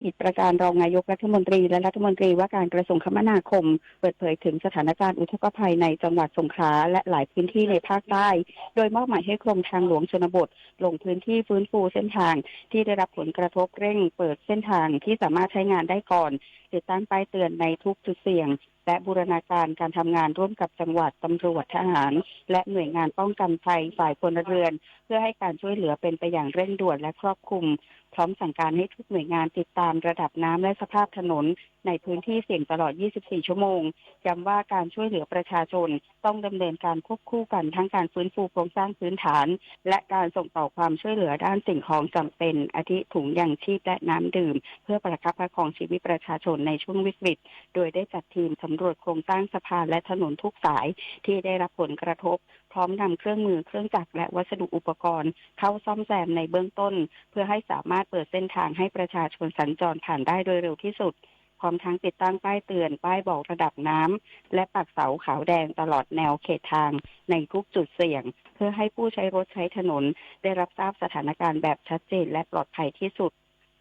กิจประการรองนายกรัฐมนตรีและรัฐมนตรีว่าการกระทรวงคมนาคมเปิดเผยถึงสถานการณ์อุทกภัยในจังหวัดสงขลาและหลายพื้นที่ในภาคใต้โดยมอบหมายให้กรมทางหลวงชนบทลงพื้นที่ฟื้นฟูเส้นทางที่ได้รับผลกระทบเร่งเปิดเส้นทางที่สามารถใช้งานได้ก่อนติดตั้งป้ายเตือนในทุกจุดเสี่ยงและบูรณาการการทำงานร่วมกับจังหวัดตำรวจทหารและหน่วยงานป้องกันภัยฝ่ายพลเรือนเพื่อให้การช่วยเหลือเป็นไปอย่างเร่งด่วนและครอบคลุมพร้อมสั่งการให้ทุกหน่วยงานติดตามระดับน้ำและสภาพถนนในพื้นที่เสี่ยงตลอด 24 ชั่วโมงย้ำว่าการช่วยเหลือประชาชนต้องดำเนินการควบคู่กันทั้งการฟื้นฟูโครงสร้างพื้นฐานและการส่งต่อความช่วยเหลือด้านสิ่งของจำเป็นอาทิถุงยางชีพและน้ำดื่มเพื่อประคับประคองชีวิตประชาชนในช่วงวิกฤตโดยได้จัดทีมสำรวจโครงสร้างสะพานและถนนทุกสายที่ได้รับผลกระทบพร้อมนำเครื่องมือเครื่องจักรและวัสดุอุปกรณ์เข้าซ่อมแซมในเบื้องต้นเพื่อให้สามารถเปิดเส้นทางให้ประชาชนสัญจรผ่านได้โดยเร็วที่สุดพร้อมทั้งติดตั้งป้ายเตือนป้ายบอกระดับน้ำและปักเสาขาวแดงตลอดแนวเขตทางในทุกจุดเสี่ยงเพื่อให้ผู้ใช้รถใช้ถนนได้รับทราบสถานการณ์แบบชัดเจนและปลอดภัยที่สุด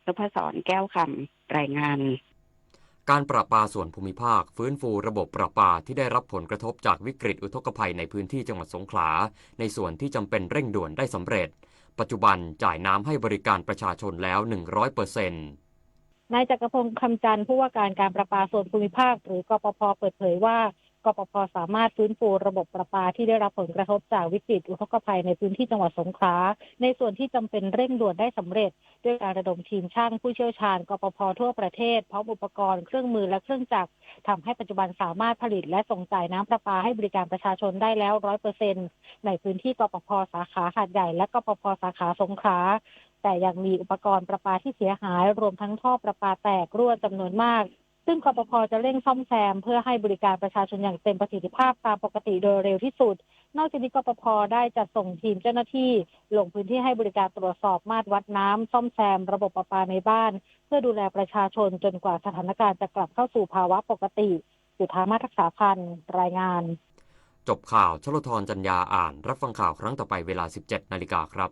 นพศรแก้วคำรายงานการประปาส่วนภูมิภาคฟื้นฟูระบบประปาที่ได้รับผลกระทบจากวิกฤตอุทกภัยในพื้นที่จังหวัดสงขลาในส่วนที่จำเป็นเร่งด่วนได้สำเร็จปัจจุบันจ่ายน้ำให้บริการประชาชนแล้ว 100%นายจักรพงศ์คำจันทร์ผู้ว่าการประปาส่วนภูมิภาคหรือกปภ.เปิดเผยว่ากปภ.สามารถฟื้นฟูระบบประปาที่ได้รับผลกระทบจากวิกฤตอุทกภัยในพื้นที่จังหวัดสงขลาในส่วนที่จำเป็นเร่งด่วนได้สำเร็จด้วยการระดมทีมช่างผู้เชี่ยวชาญกปภ.ทั่วประเทศพร้อมอุปกรณ์เครื่องมือและเครื่องจักรทำให้ปัจจุบันสามารถผลิตและส่งจ่ายน้ำประปาให้บริการประชาชนได้แล้ว 100% ในพื้นที่กปภ.สาขาหาดใหญ่และกปภ.สาขาสงขลาแต่ยังมีอุปกรณ์ประปาที่เสียหายรวมทั้งท่อประปาแตกรั่วจำนวนมากซึ่งกปภ.จะเร่งซ่อมแซมเพื่อให้บริการประชาชนอย่างเต็มประสิทธิภาพตามปกติโดยเร็วที่สุดนอกจากนี้กปภ.ได้จัดส่งทีมเจ้าหน้าที่ลงพื้นที่ให้บริการตรวจสอบมาตรวัดน้ำซ่อมแซมระบบประปาในบ้านเพื่อดูแลประชาชนจนกว่าสถานการณ์จะกลับเข้าสู่ภาวะปกติจุฑามาศรักษาพันธ์รายงานจบข่าวชลธรจัญญาอ่านรับฟังข่าวครั้งต่อไปเวลา 17:00 น.ครับ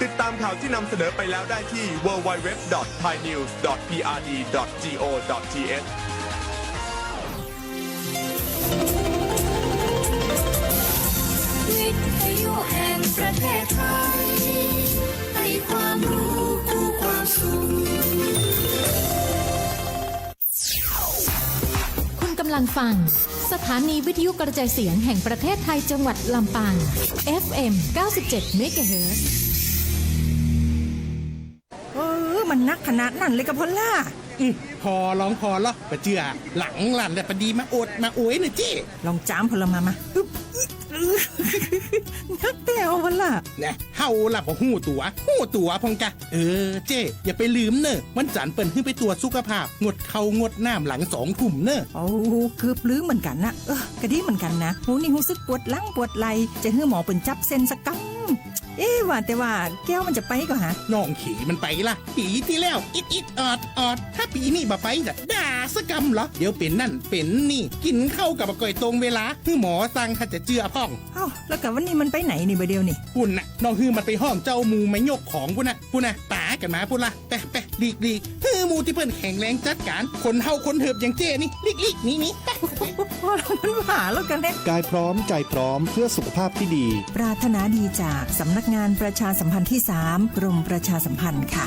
ติดตามข่าวที่นำเสนอไปแล้วได้ที่ www.thainews.prd.go.th วิทยุแห่งประเทศไทยให้ความรู้คู่ความสุขคุณกำลังฟังสถานีวิทยุกระจายเสียงแห่งประเทศไทยจังหวัดลำปาง FM 97 เมกะเฮิรตซ์มันนักขนาดนั้นเลยกับพอลล่าพอลองพอแล้วปะเจือหลังหลันแต่ปะดีมาอดมาโอยหน่อยจี้ลองจามพลมานักแต่วพอลล่าเนี่ยเฮาล่ะบ่หู้ตัวพงกะเจ้อย่าไปลืมเนอะวันจันทร์เปิ้นขึ้นไปตรวจสุขภาพงดเข้างดน้ำหลัง2 ทุ่มเนอะโอ้เกือบลืมเหมือนกันนะกะดีเหมือนกันนะหูนี่รู้สึกปวดหลังปวดไหล่จะให้หมอเปิ้นจับเส้นสักกำว่าแต่ว่าแก้วมันจะไปก็หาน้องขี่มันไปล่ะปีที่แล้วอิดออดถ้าปีนี้บ่ไปจะด่าสักกำเหรอเดี๋ยวเป็นนั่นเป็นนี่กินเข้ากับก่อยตรงเวลาคือหมอสั่งถ้าจะเจือพ่องแล้วกับวันนี้มันไปไหนนี่บ่เดียวนี่ปุ่นน่ะน้องฮือมันไปห้องเจ้ามูไม่ยกของปุ่นน่ะตากันมาปุ่นล่ะไปลีกฮือมูที่เพิ่นแข็งแรงจัดการคนเฮาคนเหิบอย่างเจ้นี่ลีกนี่มันหาแล้วกันแน่กายพร้อมใจพร้อมเพื่อสุขภาพที่ดีปรารถนาดีจากสำนักงานประชาสัมพันธ์ที่3กรมประชาสัมพันธ์ค่ะ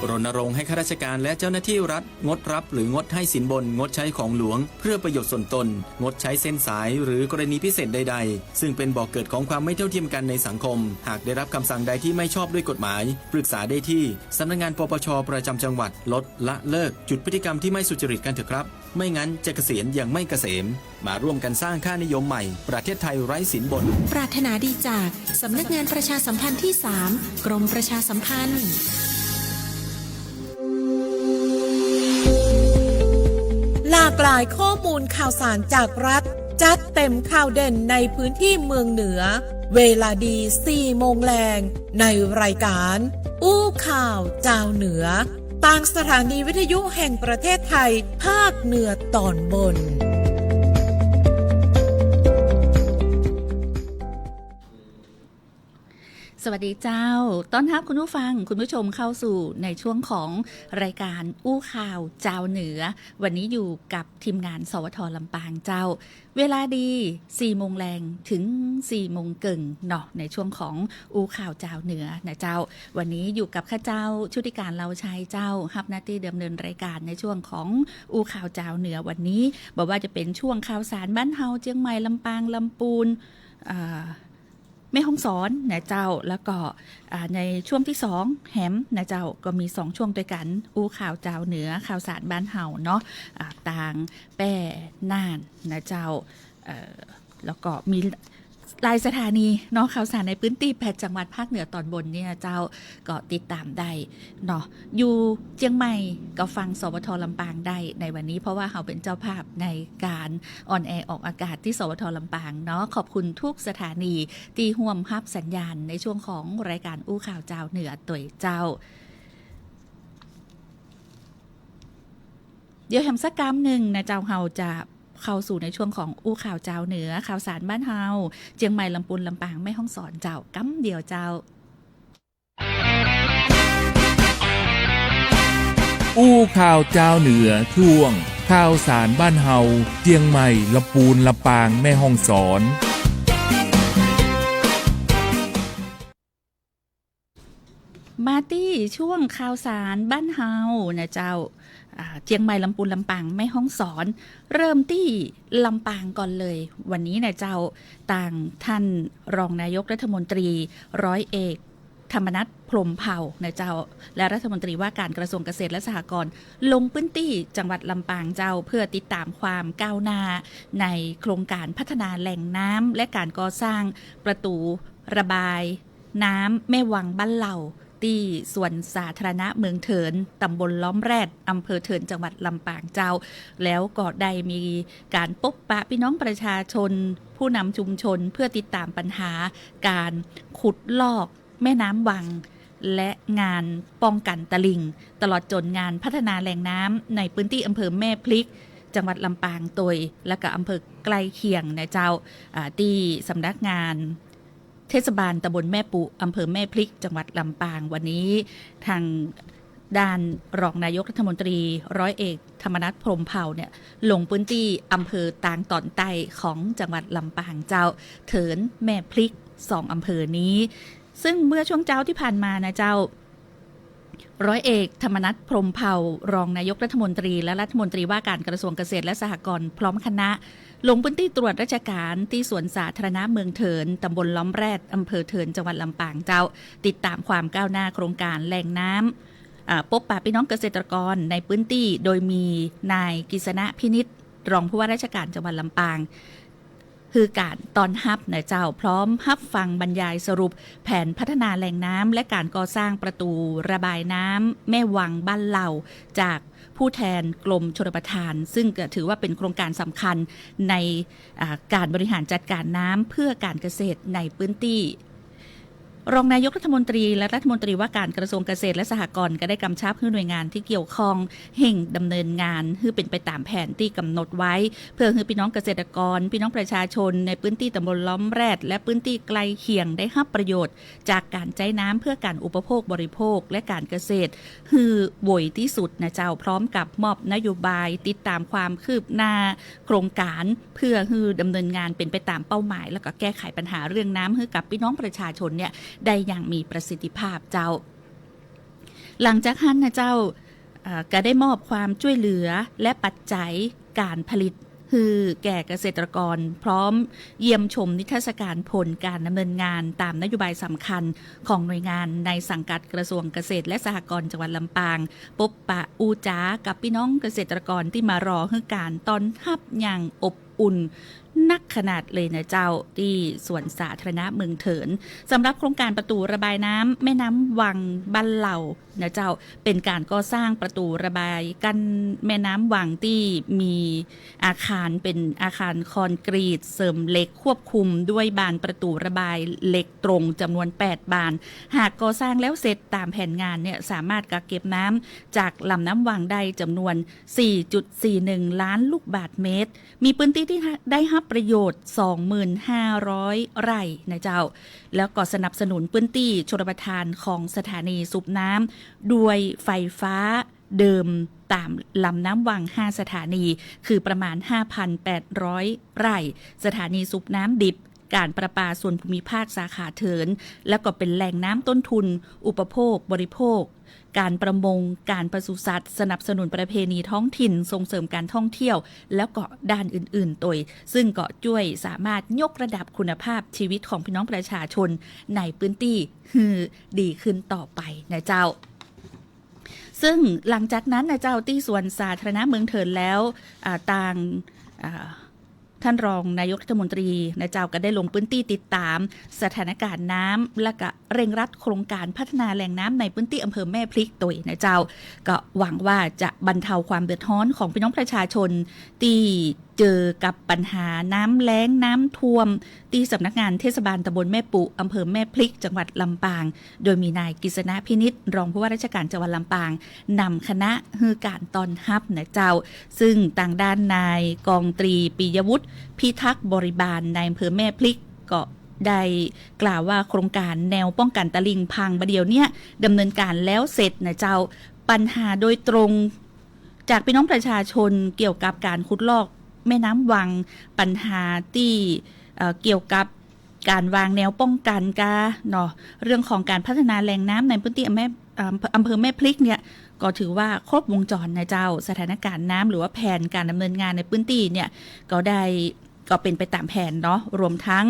รณรงค์ให้ข้าราชการและเจ้าหน้าที่รัฐงดรับหรืองดให้สินบนงดใช้ของหลวงเพื่อประโยชน์ส่วนตนงดใช้เส้นสายหรือกรณีพิเศษใดๆซึ่งเป็นบ่อกเกิดของความไม่เท่าเทียมกันในสังคมหากได้รับคำสั่งใดที่ไม่ชอบด้วยกฎหมายปรึกษาได้ที่สำนักงานปปช.ประจำจังหวัดลดละเลิกจุดพฤติกรรมที่ไม่สุจริตกันเถอะครับไม่งั้นจะเกษียณอย่างไม่เกษมมาร่วมกันสร้างค่านิยมใหม่ประเทศไทยไร้สินบนปรารถนาดีจากสำนักงานประชาสัมพันธ์ที่3กรมประชาสัมพันธ์หลากหลายข้อมูลข่าวสารจากรัฐจัดเต็มข่าวเด่นในพื้นที่เมืองเหนือเวลาดี 4 โมงแรงในรายการอู้ข่าวเจ้าเหนือต่างสถานีวิทยุแห่งประเทศไทยภาคเหนือตอนบน ส สวัสดีเจ้าต้อนรับคุณผู้ฟังคุณผู้ชมเข้าสู่ในช่วงของรายการอู้ข่าวเจ้าเหนือวันนี้อยู่กับทีมงานสวท.ลำปางเจ้าเวลาดี4 โมงแรงถึง4 โมงเกิ่งเนาะในช่วงของอู้ข่าวเจ้าเหนือนะเจ้าวันนี้อยู่กับข้าเจ้าชุติการเราชัยเจ้ารับหน้าที่ดำเนินรายการในช่วงของอู้ข่าวเจ้าเหนือวันนี้บอกว่าจะเป็นช่วงข่าวสารบ้านเฮาเชียงใหม่ลำปางลำปูนแม่ฮ่องสอนนะเจ้าแล้วก็ในช่วงที่2แหมนะเจ้าก็มี2ช่วงด้วยกันอู้ข่าวเจ้าเหนือข่าวสารบ้านเฮาเนาะต่างแป้น่านนะเจ้าแล้วก็มีรายสถานีเนาะข่าวสารในพื้นที่8จังหวัดภาคเหนือตอนบนเนี่ยเจ้าก็ติดตามได้เนาะอยู่เชียงใหม่ก็ฟังสวท.ลำปางได้ในวันนี้เพราะว่าเราเป็นเจ้าภาพในการออนแอร์ออกอากาศที่สวท.ลำปางเนาะขอบคุณทุกสถานีที่ร่วมรับสัญญาณในช่วงของรายการอู้ข่าวเจ้าเหนือตัวเจ้าเดี๋ยวแฮมสักกรรมหนึ่งนะเจ้าเฮาจะเข้าสู่ในช่วงของอู้ข่าวเจ้าเหนือข่าวสารบ้านเฮาเชียงใหม่ลำพูนลำปางแม่ฮ่องสอนเจ้ากำเดียวเจ้าอู้ข่าวเจ้าเหนือช่วงข่าวสารบ้านเฮาเชียงใหม่ลำพูนลำปางแม่ฮ่องสอนมาตี้ช่วงข่าวสารบ้านเฮานะเจ้าเชียงใหม่ลำพูนลำปางแม่ฮ่องสอนเริ่มที่ลำปางก่อนเลยวันนี้นะเจ้าต่างท่านรองนายกรัฐมนตรีร้อยเอกธรรมนัสพรหมเผ่านะเจ้าและรัฐมนตรีว่าการกระทรวงเกษตรและสหกรณ์ลงพื้นที่จังหวัดลำปางเจ้าเพื่อติดตามความก้าวหน้าในโครงการพัฒนาแหล่งน้ำและการก่อสร้างประตูระบายน้ำแม่วังบ้านเหล่าที่ส่วนสาธารณะเมืองเถินตำบลล้อมแรดอำเภอเถินจังหวัดลำปางเจ้าแล้วก็ได้มีการพบปะพี่น้องประชาชนผู้นำชุมชนเพื่อติดตามปัญหาการขุดลอกแม่น้ำวังและงานป้องกันตลิ่งตลอดจนงานพัฒนาแหล่งน้ำในพื้นที่อำเภอแม่พลิกจังหวัดลำปางโดยและก็อำเภอใกล้เคียงนะเจ้าที่สำนักงานเทศบาลตำบลแม่ปุอำเภอแม่พลิกจังหวัดลำปางวันนี้ทางด้านรองนายกรัฐมนตรีร้อยเอกธรรมนัสพรหมเผ่าเนี่ยลงพื้นที่อำเภอตางตอนใต้ของจังหวัดลำปางเจ้าเถินแม่พลิก2อำเภอนี้ซึ่งเมื่อช่วงเช้าที่ผ่านมานะเจ้าร้อยเอกธรรมนัสพรหมเผ่ารองนายกรัฐมนตรีและรัฐมนตรีว่าการกระทรวงเกษตรและสหกรณ์พร้อมคณะลงพื้นที่ตรวจราชการที่สวนสาธารณะเมืองเถินตำบลล้อมแรดอำเภอเถินจังหวัดลำปางเจ้าติดตามความก้าวหน้าโครงการแหล่งน้ำพบปะพี่น้องเกษตรกรในพื้นที่โดยมีนายกฤษณะพินิจรองผู้ว่าราชการจังหวัดลำปางคือการตอนฮับนะเจ้าพร้อมฮับฟังบรรยายสรุปแผนพัฒนาแหล่งน้ำและการก่อสร้างประตูระบายน้ำแม่วังบ้านเหล่าจากผู้แทนกรมชลประทานซึ่งถือว่าเป็นโครงการสำคัญในการบริหารจัดการน้ำเพื่อการเกษตรในพื้นที่รองนายกรัฐมนตรีและรัฐมนตรีว่าการกระทรวงเกษตรและสหกรณ์ก็ได้กำชับให้หน่วยงานที่เกี่ยวข้องเร่งดำเนินงานให้เป็นไปตามแผนที่กำหนดไว้เพื่อให้พี่น้องเกษตรกรพี่น้องประชาชนในพื้นที่ตำบลล้อมแรดและพื้นที่ใกล้เคียงได้รับประโยชน์จากการใช้น้ำเพื่อการอุปโภคบริโภคและการเกษตรคือบ่อยที่สุดนะเจ้าพร้อมกับมอบนโยบายติดตามความคืบหน้าโครงการเพื่อให้ดำเนินงานเป็นไปตามเป้าหมายแล้วก็แก้ไขปัญหาเรื่องน้ำให้กับพี่น้องประชาชนเนี่ยได้อย่างมีประสิทธิภาพเจ้าหลังจากนั้นนะเจ้าก็ได้มอบความช่วยเหลือและปัจจัยการผลิตคือแก่เกษตรกรพร้อมเยี่ยมชมนิทรรศการผลการดำเนินงานตามนโยบายสำคัญของหน่วยงานในสังกัดกระทรวงเกษตรและสหกรณ์จังหวัดลำปางพบปะอูจ๋ากับพี่น้องเกษตรกรที่มารอให้การต้อนรับอย่างอบอุ่นนักขนาดเลยนะเจ้าที่สวนสาธารณะเมืองเถินสำหรับโครงการประตูระบายน้ำแม่น้ำวังบ้านเหล่า นะเจ้าเป็นการก่อสร้างประตูระบายกั้นแม่น้ำวังที่มีอาคารเป็นอาคารคอนกรีตเสริมเหล็กควบคุมด้วยบานประตูระบายเหล็กตรงจำนวน8บานหากก่อสร้างแล้วเสร็จตามแผนงานเนี่ยสามารถกักเก็บน้ำจากลำน้ำวังได้จำนวน 4.41 ล้านลูกบาศก์เมตรมีพื้นที่ที่ได้รับประโยชน์ 25,000 ไร่นะเจ้าแล้วก็สนับสนุนพื้นที่ชลประทานของสถานีสูบน้ำด้วยไฟฟ้าเดิมตามลำน้ำวัง5สถานีคือประมาณ 5,800 ไร่สถานีสูบน้ำดิบการประปาส่วนภูมิภาคสาขาเถินแล้วก็เป็นแหล่งน้ำต้นทุนอุปโภคบริโภคการประมงการปศุสัตว์สนับสนุนประเพณีท้องถิ่นส่งเสริมการท่องเที่ยวแล้วก็ด้านอื่นๆตัวซึ่งก็ช่วยสามารถยกระดับคุณภาพชีวิตของพี่น้องประชาชนในพื้นที่ให้ดีขึ้นต่อไปนะเจ้าซึ่งหลังจากนั้นนะเจ้าที่สวนสาธารณะเมืองเถินแล้วต่างท่านรองนายกรัฐมนตรีนะเจ้าก็ได้ลงพื้นที่ติดตามสถานการณ์น้ำและก็เร่งรัดโครงการพัฒนาแหล่งน้ำในพื้นที่อำเภอแม่พริกตัวนะเจ้าก็หวังว่าจะบรรเทาความเดือดร้อนของพี่น้องประชาชนที่เจอกับปัญหาน้ำแล้งน้ำท่วมที่สำนักงานเทศบาลตำบลแม่ปุอำเภอแม่พริกจังหวัดลำปางโดยมีนายกฤษณะพินิจรองผู้ว่าราชการจังหวัดลำปางนำคณะฮือการตอนฮับนะเจ้าซึ่งต่างด้านนายกองตรีปิยวุฒิพิทักษ์บริบาลในอำเภอแม่พริกก็ได้กล่าวว่าโครงการแนวป้องกันตลิ่งพังประเดี๋ยวนี้ดำเนินการแล้วเสร็จนะเจ้าปัญหาโดยตรงจากพี่น้องประชาชนเกี่ยวกับการขุดลอกแม่น้ำวังปัญหาที่เกี่ยวกับการวางแนวป้องกันเนาะเรื่องของการพัฒนาแหล่งน้ำในพื้นที่อำเภอแม่พริกเนี่ยก็ถือว่าครบวงจรนะเจ้าสถานการณ์น้ำหรือว่าแผนการดำเนินงานในพื้นที่เนี่ยก็เป็นไปตามแผนเนาะรวมทั้ง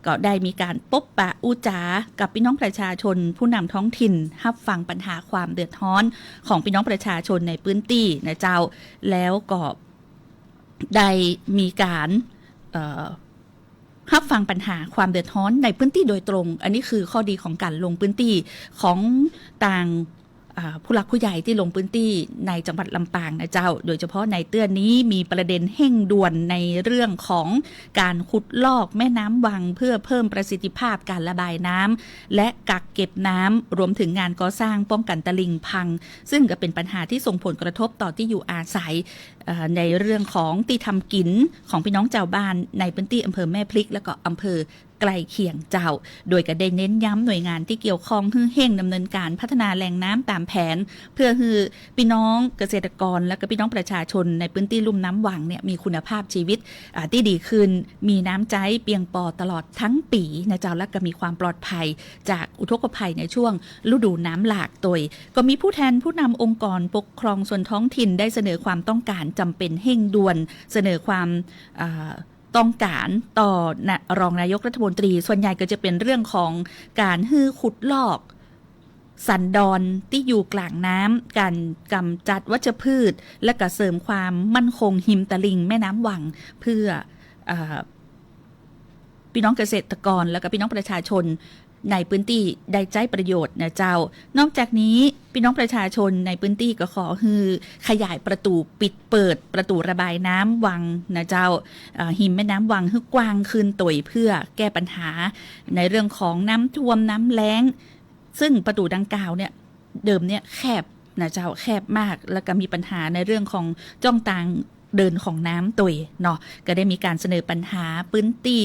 ก็ได้มีการพบปะอุจากับพี่น้องประชาชนผู้นำท้องถิ่นรับฟังปัญหาความเดือดร้อนของพี่น้องประชาชนในพื้นที่นะเจ้าแล้วก็ได้มีการรับฟังปัญหาความเดือดร้อนในพื้นที่โดยตรงอันนี้คือข้อดีของการลงพื้นที่ของต่างผู้หลักผู้ใหญ่ที่ลงพื้นที่ในจังหวัดลำปางนะเจ้าโดยเฉพาะในเตื้อนนี้มีประเด็นเร่งด่วนในเรื่องของการขุดลอกแม่น้ำวังเพื่อเพิ่มประสิทธิภาพการระบายน้ำและกักเก็บน้ำรวมถึงงานก่อสร้างป้องกันตลิ่งพังซึ่งก็เป็นปัญหาที่ส่งผลกระทบต่อที่อยู่อาศัยในเรื่องของที่ทำกินของพี่น้องชาวบ้านในพื้นที่อำเภอแม่พริกและก็อำเภอใกล้เคียงเจ้าโดยก็ได้เน้นย้ำหน่วยงานที่เกี่ยวข้องให้เร่งดำเนินการพัฒนาแหล่งน้ำตามแผนเพื่อให้พี่น้องเกษตรกรและก็พี่น้องประชาชนในพื้นที่ลุ่มน้ำวังเนี่ยมีคุณภาพชีวิตที่ดีขึ้นมีน้ำใจเพียงพอตลอดทั้งปีนะเจ้าและก็มีความปลอดภัยจากอุทกภัยในช่วงฤดูน้ำหลากตัวก็มีผู้แทนผู้นำองค์กรปกครองส่วนท้องถิ่นได้เสนอความต้องการจำเป็นเร่งด่วนเสนอความต้องการต่อรองนายกรัฐมนตรีส่วนใหญ่ก็จะเป็นเรื่องของการฮื้อขุดลอกสันดอนที่อยู่กลางน้ำการกำจัดวัชพืชและก็เสริมความมั่นคงหิมตลิ่งแม่น้ำวังเพื่อพี่น้องเกษตรกรและก็พี่น้องประชาชนในพื้นที่ได้ใช้ประโยชน์นะเจ้านอกจากนี้พี่น้องประชาชนในพื้นที่ก็ขอฮือขยายประตูปิดเปิดประตูระบายน้ำวังนะเจ้าหิมแม่น้ำวังให้กว้างขึ้นต่อยเพื่อแก้ปัญหาในเรื่องของน้ำท่วมน้ำแล้งซึ่งประตูดังกล่าวเนี่ยเดิมเนี่ยแคบนะเจ้าแคบมากแล้วก็มีปัญหาในเรื่องของจ้องต่างเดินของน้ำต่อยเนาะก็ได้มีการเสนอปัญหาพื้นที่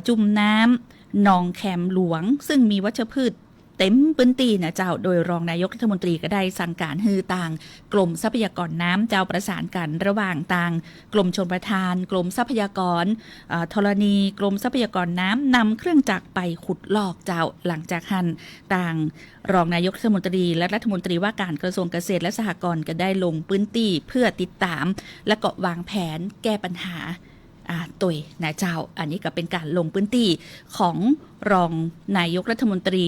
จุ่มน้ำหนองแคมหลวงซึ่งมีวัชพืชเต็มพื้นที่นะเจ้าโดยรองนายกรัฐมนตรีก็ได้สั่งการให้ต่างกรมทรัพยากรน้ำเจ้าประสานกันระหว่างต่างกรมชลประทานกรมทรัพยากรธรณีกรมทรัพยากรน้ำนำเครื่องจักรไปขุดลอกเจ้าหลังจากนั้นต่างรองนายกรัฐมนตรีและรัฐมนตรีว่าการกระทรวงเกษตรและสหกรณ์ก็ได้ลงพื้นที่เพื่อติดตามและก็วางแผนแก้ปัญหาตุยนะเจ้าอันนี้ก็เป็นการลงพื้นที่ของรองนายกรัฐมนตรี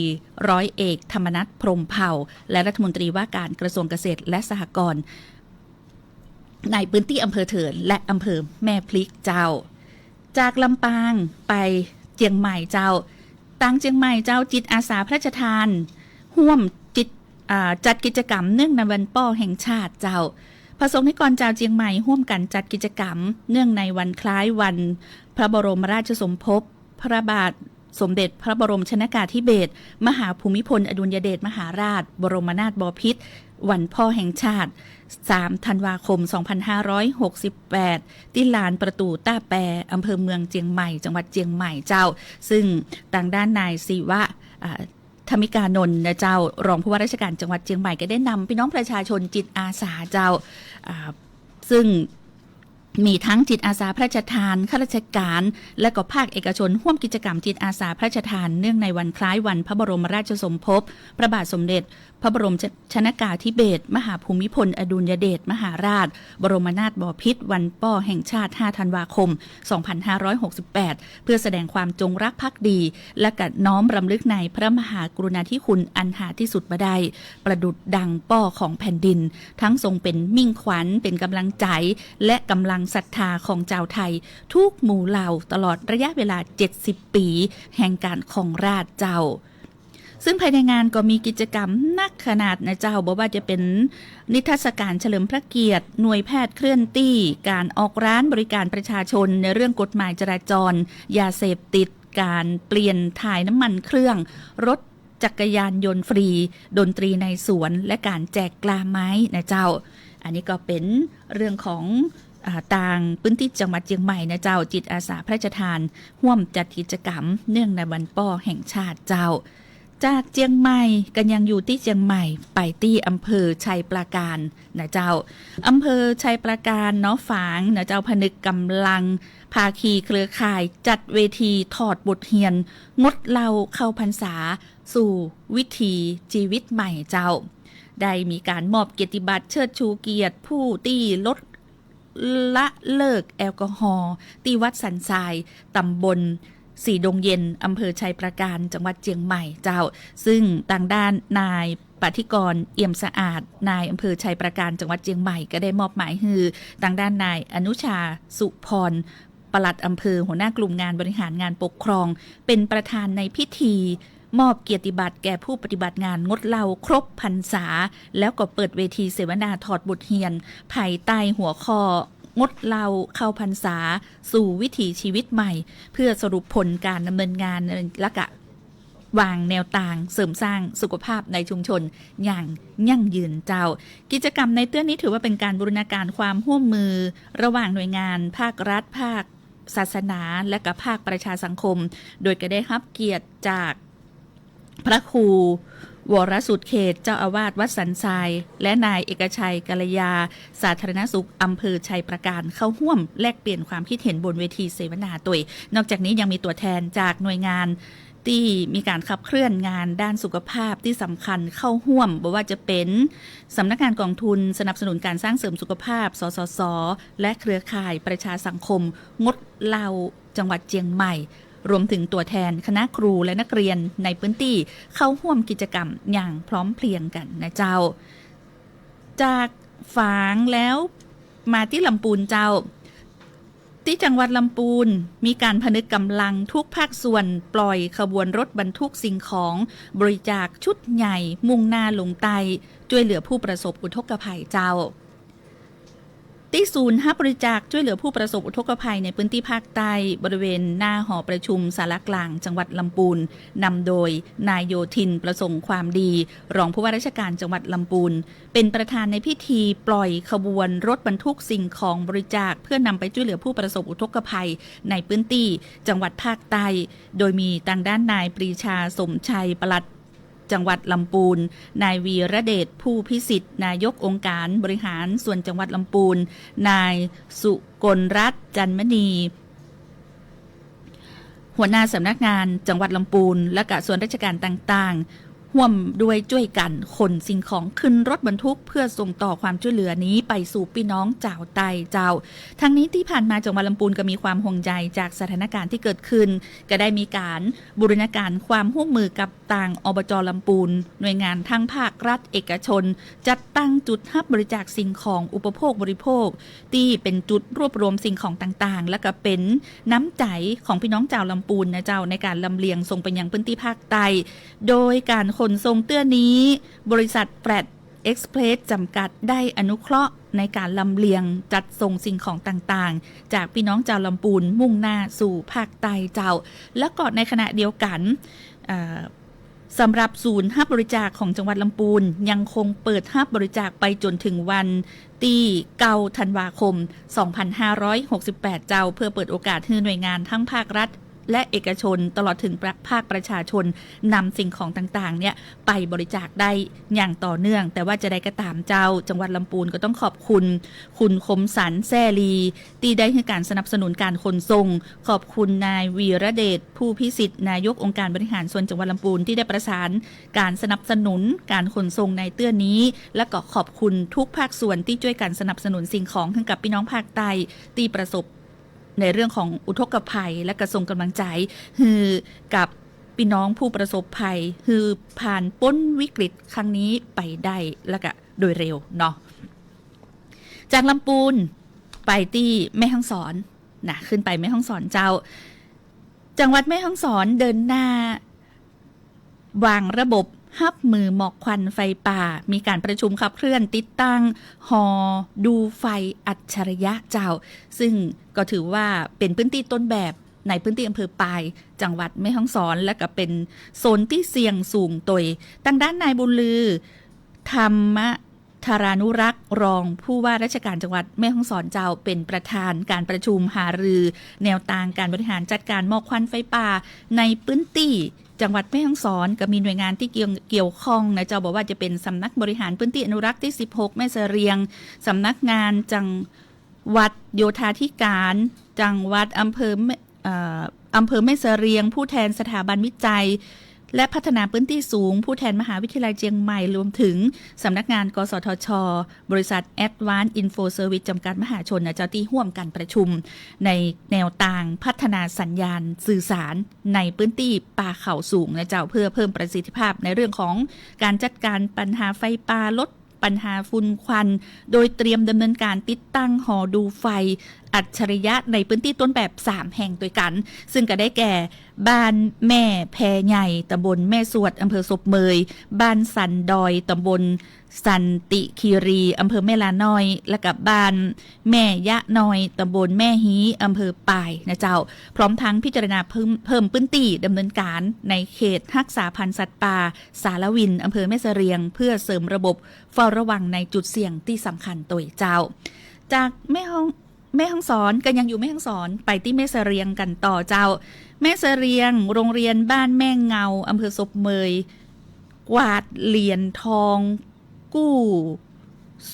ร้อยเอกธรรมนัสพรหมเผ่าและรัฐมนตรีว่าการกระทรวงเกษตรและสหกรณ์ในพื้นที่อำเภอเถินและอำเภอแม่พริกเจ้าจากลำปางไปเชียงใหม่เจ้าต่างเชียงใหม่เจ้าจิตอาสาพระราชทานร่วมจิต จัดกิจกรรมเนื่องในวันป้อแห่งชาติเจ้าพระสงฆ์นิกรชาวเชียงใหม่ร่วมกันจัดกิจกรรมเนื่องในวันคล้ายวันพระบรมราชสมภพพระบาทสมเด็จพระบรมชนกาธิเบศรมหาภูมิพลอดุลยเดชมหาราชบรมนาถบพิตรวันพ่อแห่งชาติ3 ธันวาคม 2568 ที่ลานประตูต้าแปอำเภอเมืองเจียงใหม่จังหวัดเจียงใหม่เจ้าซึ่งทางด้านนายศิวะธมิกานนท์นะเจ้ารองผู้ว่าราชการจังหวัดเชียงใหม่ก็ได้นำพี่น้องประชาชนจิตอาสาเจ้าซึ่งมีทั้งจิตอาสาพระราชทานข้าราชการและก็ภาคเอกชนร่วมกิจกรรมจิตอาสาพระราชทานเนื่องในวันคล้ายวันพระบรมราชสมภพพระบาทสมเด็จพระบรมชนกาธิเบศรมหาภูมิพลอดุลยเดชมหาราชบรมนาถบพิตรวันป้อแห่งชาติ5 ธันวาคม 2568 เพื่อแสดงความจงรักภักดีและก็น้อมรำลึกในพระมหากรุณาธิคุณอันหาที่สุดบ่ได้ประดุจดังป้อของแผ่นดินทั้งทรงเป็นมิ่งขวัญเป็นกำลังใจและกำลังศรัทธาของชาวไทยทุกหมู่เหล่าตลอดระยะเวลา70 ปีแห่งการครองราชย์เจ้าซึ่งภายในงานก็มีกิจกรรมนักขนาดนะเจ้าบอกว่าจะเป็นนิทรรศการเฉลิมพระเกียรติหน่วยแพทย์เคลื่อนที่การออกร้านบริการประชาชนในเรื่องกฎหมายจราจรยาเสพติดการเปลี่ยนถ่ายน้ำมันเครื่องรถจักรยานยนต์ฟรีดนตรีในสวนและการแจกกลาไม้นะเจ้าอันนี้ก็เป็นเรื่องของต่างพื้นที่จังหวัดเชียงใหม่นะเจ้าจิตอาสาพระราชทานร่วมจัดกิจกรรมเนื่องในวันป้อแห่งชาติเจ้าจากเชียงใหม่กันยังอยู่ที่เชียงใหม่ไปที่อำเภอชัยปราการนะเจ้าอำเภอชัยปราการเนาะฝางนะเจ้าผนึกกำลังภาคีเครือข่ายจัดเวทีถอดบทเรียนงดเหล้าเข้าพรรษาสู่วิถีชีวิตใหม่เจ้าได้มีการมอบเกียรติบัตรเชิดชูเกียรติผู้ที่ลดละเลิกแอลกอฮอล์ที่วัดสันทรายตำบลสีดงเย็นอำเภอชัยปราการจังหวัดเชียงใหม่เจ้าซึ่งทางด้านนายปฏิกรเอี่ยมสะอาดนายอำเภอชัยปราการจังหวัดเชียงใหม่ก็ได้มอบหมายให้ทางด้านนายอนุชาสุพรปลัดอำเภอหัวหน้ากลุ่มงานบริหารงานปกครองเป็นประธานในพิธีมอบเกียรติบัตรแก่ผู้ปฏิบัติงานงดเหล้าครบพรรษาแล้วก็เปิดเวทีเสวนาถอดบทเรียนภายใต้หัวข้องดเหล้าเข้าพรรษาสู่วิถีชีวิตใหม่เพื่อสรุปผลการดำเนินงานและก็วางแนวทางเสริมสร้างสุขภาพในชุมชนอย่างยั่งยืนเจ้ากิจกรรมในเตื้อนี้ถือว่าเป็นการบูรณาการความร่วมมือระหว่างหน่วยงานภาครัฐภาคศาสนาและก็ภาคประชาสังคมโดยก็ได้รับเกียรติจากพระครูวรสุดเขตเจ้าอาวาสวัดสันทรายและนายเอกชัยกัลยาสาธารณสุขอำเภอชัยปราการเข้าร่วมแลกเปลี่ยนความคิดเห็นบนเวทีเสวนาตัวนอกจากนี้ยังมีตัวแทนจากหน่วยงานที่มีการขับเคลื่อนงานด้านสุขภาพที่สำคัญเข้าร่วมบอกว่าจะเป็นสำนักงานกองทุนสนับสนุนการสร้างเสริมสุขภาพสสสและเครือข่ายประชาสังคมงดเหล้าจังหวัดเชียงใหม่รวมถึงตัวแทนคณะครูและนักเรียนในพื้นที่เข้าร่วมกิจกรรมอย่างพร้อมเพรียงกันนะเจ้าจากฝางแล้วมาที่ลำพูนเจ้าที่จังหวัดลำพูนมีการผนึกกำลังทุกภาคส่วนปล่อยขบวนรถบรรทุกสิ่งของบริจาคชุดใหญ่มุ่งหน้าลงใต้ช่วยเหลือผู้ประสบอุทกภัยเจ้าที่ศูนย์บริจาคช่วยเหลือผู้ประสบอุทกภัยในพื้นที่ภาคใต้บริเวณหน้าหอประชุมสารกลางจังหวัดลำพูนนำโดยนายโยธินประสงค์ความดีรองผู้ว่าราชการจังหวัดลำพูนเป็นประธานในพิธีปล่อยขบวนรถบรรทุกสิ่งของบริจาคเพื่อนำไปช่วยเหลือผู้ประสบอุทกภัยในพื้นที่จังหวัดภาคใต้โดยมีทางด้านนายปรีชาสมชัยปลัดจังหวัดลำพูนนายวีระเดชผู้พิสิทธิ์นายกองค์การบริหารส่วนจังหวัดลำพูนนายสุกลรัตน์จันมณีหัวหน้าสำนักงานจังหวัดลำพูนและก็ส่วนราชการต่างๆร่วมด้วยช่วยกันขนสิ่งของขึ้นรถบรรทุกเพื่อส่งต่อความช่วยเหลือนี้ไปสู่พี่น้องเจ้าไต้เจ้าทั้งนี้ที่ผ่านมาจังหวัดลำพูนก็มีความห่วงใยจากสถานการณ์ที่เกิดขึ้นก็ได้มีการบูรณาการความร่วมมือกับต่างอบจ.ลำพูนหน่วยงานทั้งภาครัฐเอกชนจัดตั้งจุดรับบริจาคสิ่งของอุปโภคบริโภคที่เป็นจุดรวบรวมสิ่งของต่างๆและก็เป็นน้ำใจของพี่น้องเจ้าลำพูนนะเจ้าในการลำเลียงส่งไปยังพื้นที่ภาคใต้โดยการข ขนส่งเตื้อนี้บริษัทแปดเอ็กซ์เพรสจำกัดได้อนุเคราะห์ในการลำเลียงจัดส่งสิ่งของต่างๆจากพี่น้องชาวลำพูนมุ่งหน้าสู่ภาคใต้เจ้าและก็ในขณะเดียวกันสำหรับศูนย์รับบริจาคของจังหวัดลำพูนยังคงเปิดรับบริจาคไปจนถึงวันที่9 ธันวาคม 2568 เจ้าเพื่อเปิดโอกาสให้หน่วยงานทั้งภาครัฐและเอกชนตลอดถึงภาคประชาชนนำสิ่งของต่างๆเนี่ยไปบริจาคได้อย่างต่อเนื่องแต่ว่าจะได้ก็ตามเจ้าจังหวัดลำพูนก็ต้องขอบคุณคุณคมสันแซ่ลีที่ได้ให้การสนับสนุนการขนส่งขอบคุณนายวีระเดชผู้พิสิทธิ์นายกองค์การบริหารส่วนจังหวัดลำพูนที่ได้ประสานการสนับสนุนการขนส่งในเตื้อนี้และก็ขอบคุณทุกภาคส่วนที่ช่วยกันสนับสนุนสิ่งของให้กับพี่น้องภาคใต้ที่ประสบในเรื่องของอุทกภัยและกระทรงกำลังใจคือกับพี่น้องผู้ประสบภัยคือผ่านพ้นวิกฤตครั้งนี้ไปได้และก็โดยเร็วเนาะจากลำพูนไปที่แม่ฮ่องสอนนะขึ้นไปแม่ฮ่องสอนเจ้าจังหวัดแม่ฮ่องสอนเดินหน้าวางระบบรับมือหมอกควันไฟป่ามีการประชุมขับเคลื่อนติดตั้งหอดูไฟอัจฉริยะเจ้าซึ่งก็ถือว่าเป็นพื้นที่ต้นแบบในพื้นที่อำเภอปายจังหวัดแม่ฮ่องสอนและก็เป็นโซนที่เสี่ยงสูงตยตั้งด้านนายบุญลือธรรมธารานุรักษ์รองผู้ว่าราชการจังหวัดแม่ฮ่องสอนเจ้าเป็นประธานการประชุมหารือแนวทางการบริหารจัดการหมอกควันไฟป่าในพื้นที่จังหวัดแม่ฮ่องสอนก็มีหน่วยงานที่เกี่ยวข้องนะเจ้าบอกว่าจะเป็นสำนักบริหารพื้นที่อนุรักษ์ที่16แม่เสรียงสำนักงานจังหวัดโยธาธิการจังหวัดอำเภอแม่เสรียงผู้แทนสถาบันวิจัยและพัฒนาพื้นที่สูงผู้แทนมหาวิทยาลัยเชียงใหม่รวมถึงสำนักงานกสทช.บริษัท Advanced Info Service จำกัดมหาชนนะเจ้าที่ร่วมกันประชุมในแนวทางพัฒนาสัญญาณสื่อสารในพื้นที่ป่าเขาสูงนะเจ้าเพื่อเพิ่มประสิทธิภาพในเรื่องของการจัดการปัญหาไฟป่าลดปัญหาฝุ่นควันโดยเตรียมดำเนินการติดตั้งหอดูไฟอัจฉริยะในพื้นที่ต้นแบบ3แห่งด้วยกันซึ่งก็ได้แก่บ้านแม่แพใหญ่ตำบลแม่สวดอำเภอศพเมยบ้านสันดอยตำบลสันติคีรีอำเภอแม่ลาน้อยและกับบ้านแม่ยะน้อยตำบลแม่ฮีอำเภอปายนะเจ้าพร้อมทั้งพิจารณาเพิ่มพื้นที่ดำเนินการในเขตรักษาพันธุ์สัตว์ป่าสารวินอำเภอแม่เสรียงเพื่อเสริมระบบเฝ้าระวังในจุดเสี่ยงที่สำคัญตัวเจ้าจากแม่ฮ่องสอนก็ยังอยู่แม่ฮ่องสอนไปที่แม่เสรียงกันต่อเจ้าแม่เสรียงโรงเรียนบ้านแม่เงาอำเภอศพเมยกวาดเหรียญทองกู้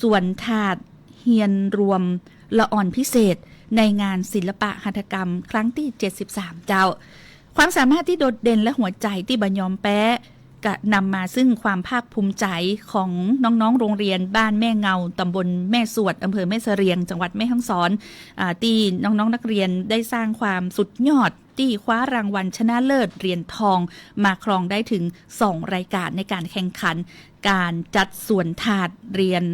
ส่วนถาดเฮียนรวมละอ่อนพิเศษในงานศิลปะหัตถกรรมครั้งที่73เจ้าความสามารถที่โดดเด่นและหัวใจที่บ่ยอมแพ้ก็นำมาซึ่งความภาคภูมิใจของน้องๆโรงเรียนบ้านแม่เงาตำบลแม่สวดอำเภอแม่เสรียงจังหวัดแม่ฮ่องสอนที่น้องๆนักเรียนได้สร้างความสุดยอดที่คว้ารางวัลชนะเลิศเหรียญทองมาครองได้ถึง2รายการในการแข่งขันการจัดส่วนถาดเรียน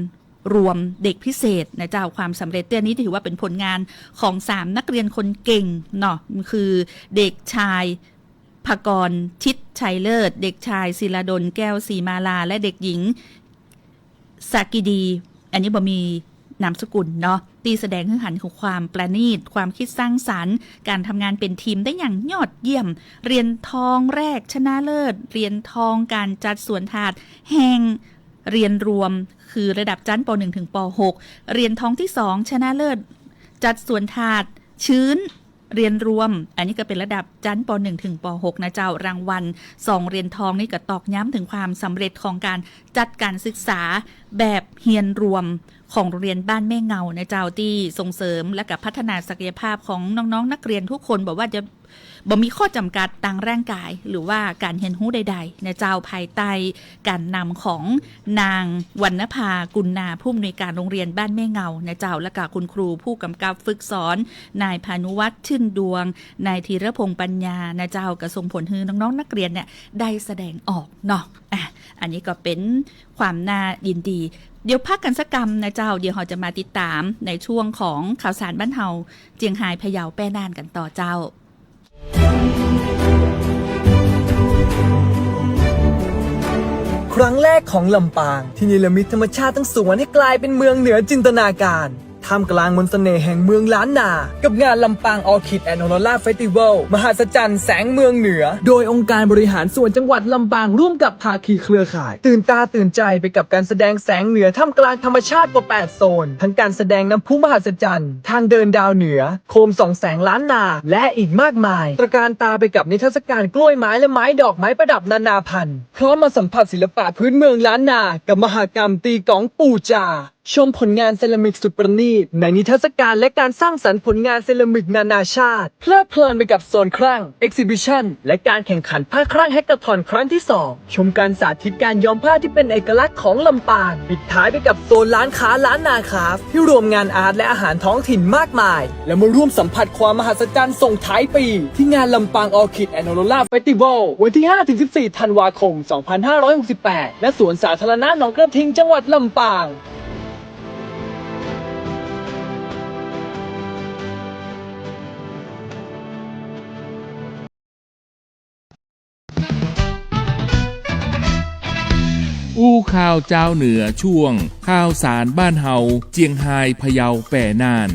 รวมเด็กพิเศษนะเจ้าความสำเร็จเรื่องนี้ถือว่าเป็นผลงานของ3นักเรียนคนเก่งเนาะคือเด็กชายภกรชิดชัยเลิศเด็กชายศิลาดลแก้วศรีมาลาและเด็กหญิงสากิดีอันนี้บ่มีนามสกุลเนาะตีแสดงให้เห็นของความประณีตความคิดสร้างสรรค์การทำงานเป็นทีมได้อย่างยอดเยี่ยมเหรียญทองแรกชนะเลิศเหรียญทองการจัดสวนถาดแห่งเรียนรวมคือระดับชั้นป .1 ถึงป .6 เหรียญทองที่2ชนะเลิศจัดสวนถาดชื้นเรียนรวมอันนี้ก็เป็นระดับชั้นป .1 ถึงป .6 นะเจ้ารางวัล2เหรียญทองนี่ก็ตอกย้ำถึงความสำเร็จของการจัดการศึกษาแบบเรียนรวมของโรงเรียนบ้านแม่เงานะเจ้าที่ส่งเสริมและกับพัฒนาศักยภาพของน้องๆนักเรียนทุกคนบอกว่าจะบ่มีข้อจำกัดทางร่างกายหรือว่าการเรียนรู้ใดๆนะเจ้าภายใต้การนำของนางวรรณภากุลนาผู้อำนวยการโรงเรียนบ้านแม่เงานะเจ้าและกับคุณครูผู้กำกับฝึกสอนนายพานุวัฒน์ชื่นดวงนายธีรพงษ์ปัญญานะเจ้าก็ส่งผลให้น้องๆนักเรียนเนี่ยได้แสดงออกเนาะอันนี้ก็เป็นความน่ายินดีเดี๋ยวพักกันสักกรรมนะเจ้าเดี๋ยวเราจะมาติดตามในช่วงของข่าวสารบ้านเฮาเจียงไฮ้พะเยาแป้น่านกันต่อเจ้า ครั้งแรกของลำปางที่เนรมิตธรรมชาติทั้งสวนให้กลายเป็นเมืองเหนือจินตนาการท่ามกลางมนต์เสน่ห์แห่งเมืองล้านนากับงานลำปางออคิดแอนด์ออโรราเฟสติวัลมหัศจรรย์แสงเมืองเหนือโดยองค์การบริหารส่วนจังหวัดลำปางร่วมกับภาคีเครือข่ายตื่นตาตื่นใจไปกับการแสดงแสงเหนือท่ามกลางธรรมชาติกว่า8โซนทั้งการแสดงน้ำพุมหัศจรรย์ทางเดินดาวเหนือโคมส่องแสงล้านนาและอีกมากมายตระการตาไปกับนิทรรศการกล้วยไม้และไม้ดอกไม้ประดับนานาพันธุ์พร้อมมาสัมผัสศิลปะพื้นเมืองล้านนากับมหกรรมตีกลองปู่จาชมผลงานเซรามิกสุดประณีตในนิทรรศการและการสร้างสรรค์ผลงานเซรามิกนานาชาติเพลิดเพลินไปกับโซนครั่ง Exhibition และการแข่งขันผ้าครั่งแฮกเกอร์ทอนครั้งที่ 2ชมการสาธิตการย้อมผ้าที่เป็นเอกลักษณ์ของลำปางปิดท้ายไปกับโซนร้านค้าล้านนาคราฟที่รวมงานอาร์ตและอาหารท้องถิ่นมากมายและมาร่วมสัมผัสความมหัศจรรย์ส่งท้ายปีที่งานลำปางออคิดแอนด์ออโรราเฟสติวัลวันที่ 5-14 ธันวาคม 2568และสวนสาธารณะหนองกระทิงจังหวัดลำปางอู้ข่าวเจ้าเหนือช่วงข่าวสารบ้านเฮาเจียงไฮ้พะเยาแป่น่าน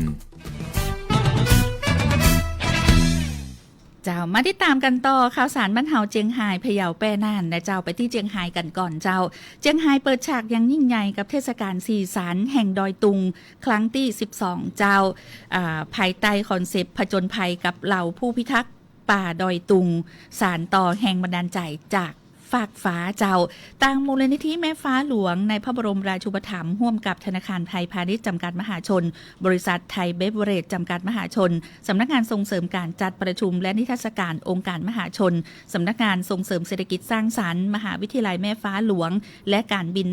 เจ้ามาติดตามกันต่อข่าวสารบ้านเฮาเจียงไฮ้พะเยาแป่น่านนะเจ้าไปที่เจียงไฮ้กันก่อนเจ้าเจียงไฮ้เปิดฉากอย่างยิ่งใหญ่กับเทศกาลสีสันแห่งดอยตุงครั้งที่12เจ้าภายใต้คอนเซปต์ผจญภัยกับเหล่าผู้พิทักษ์ป่าดอยตุงสานต่อแห่งบันดาลใจจากฝากฟ้าเจ้าต่างมูลนิธิแม่ฟ้าหลวงในพระบรมราชูปถัมภ์ร่วมกับธนาคารไทยพาณิชย์จำกัดมหาชนบริษัทไทยเบเวอเรจจำกัดมหาชนสำนักงานส่งเสริมการจัดประชุมและนิทรรศการองค์การมหาชนสำนักงานส่งเสริมเศรษฐกิจสร้างสรรค์มหาวิทยาลัยแม่ฟ้าหลวงและการบิน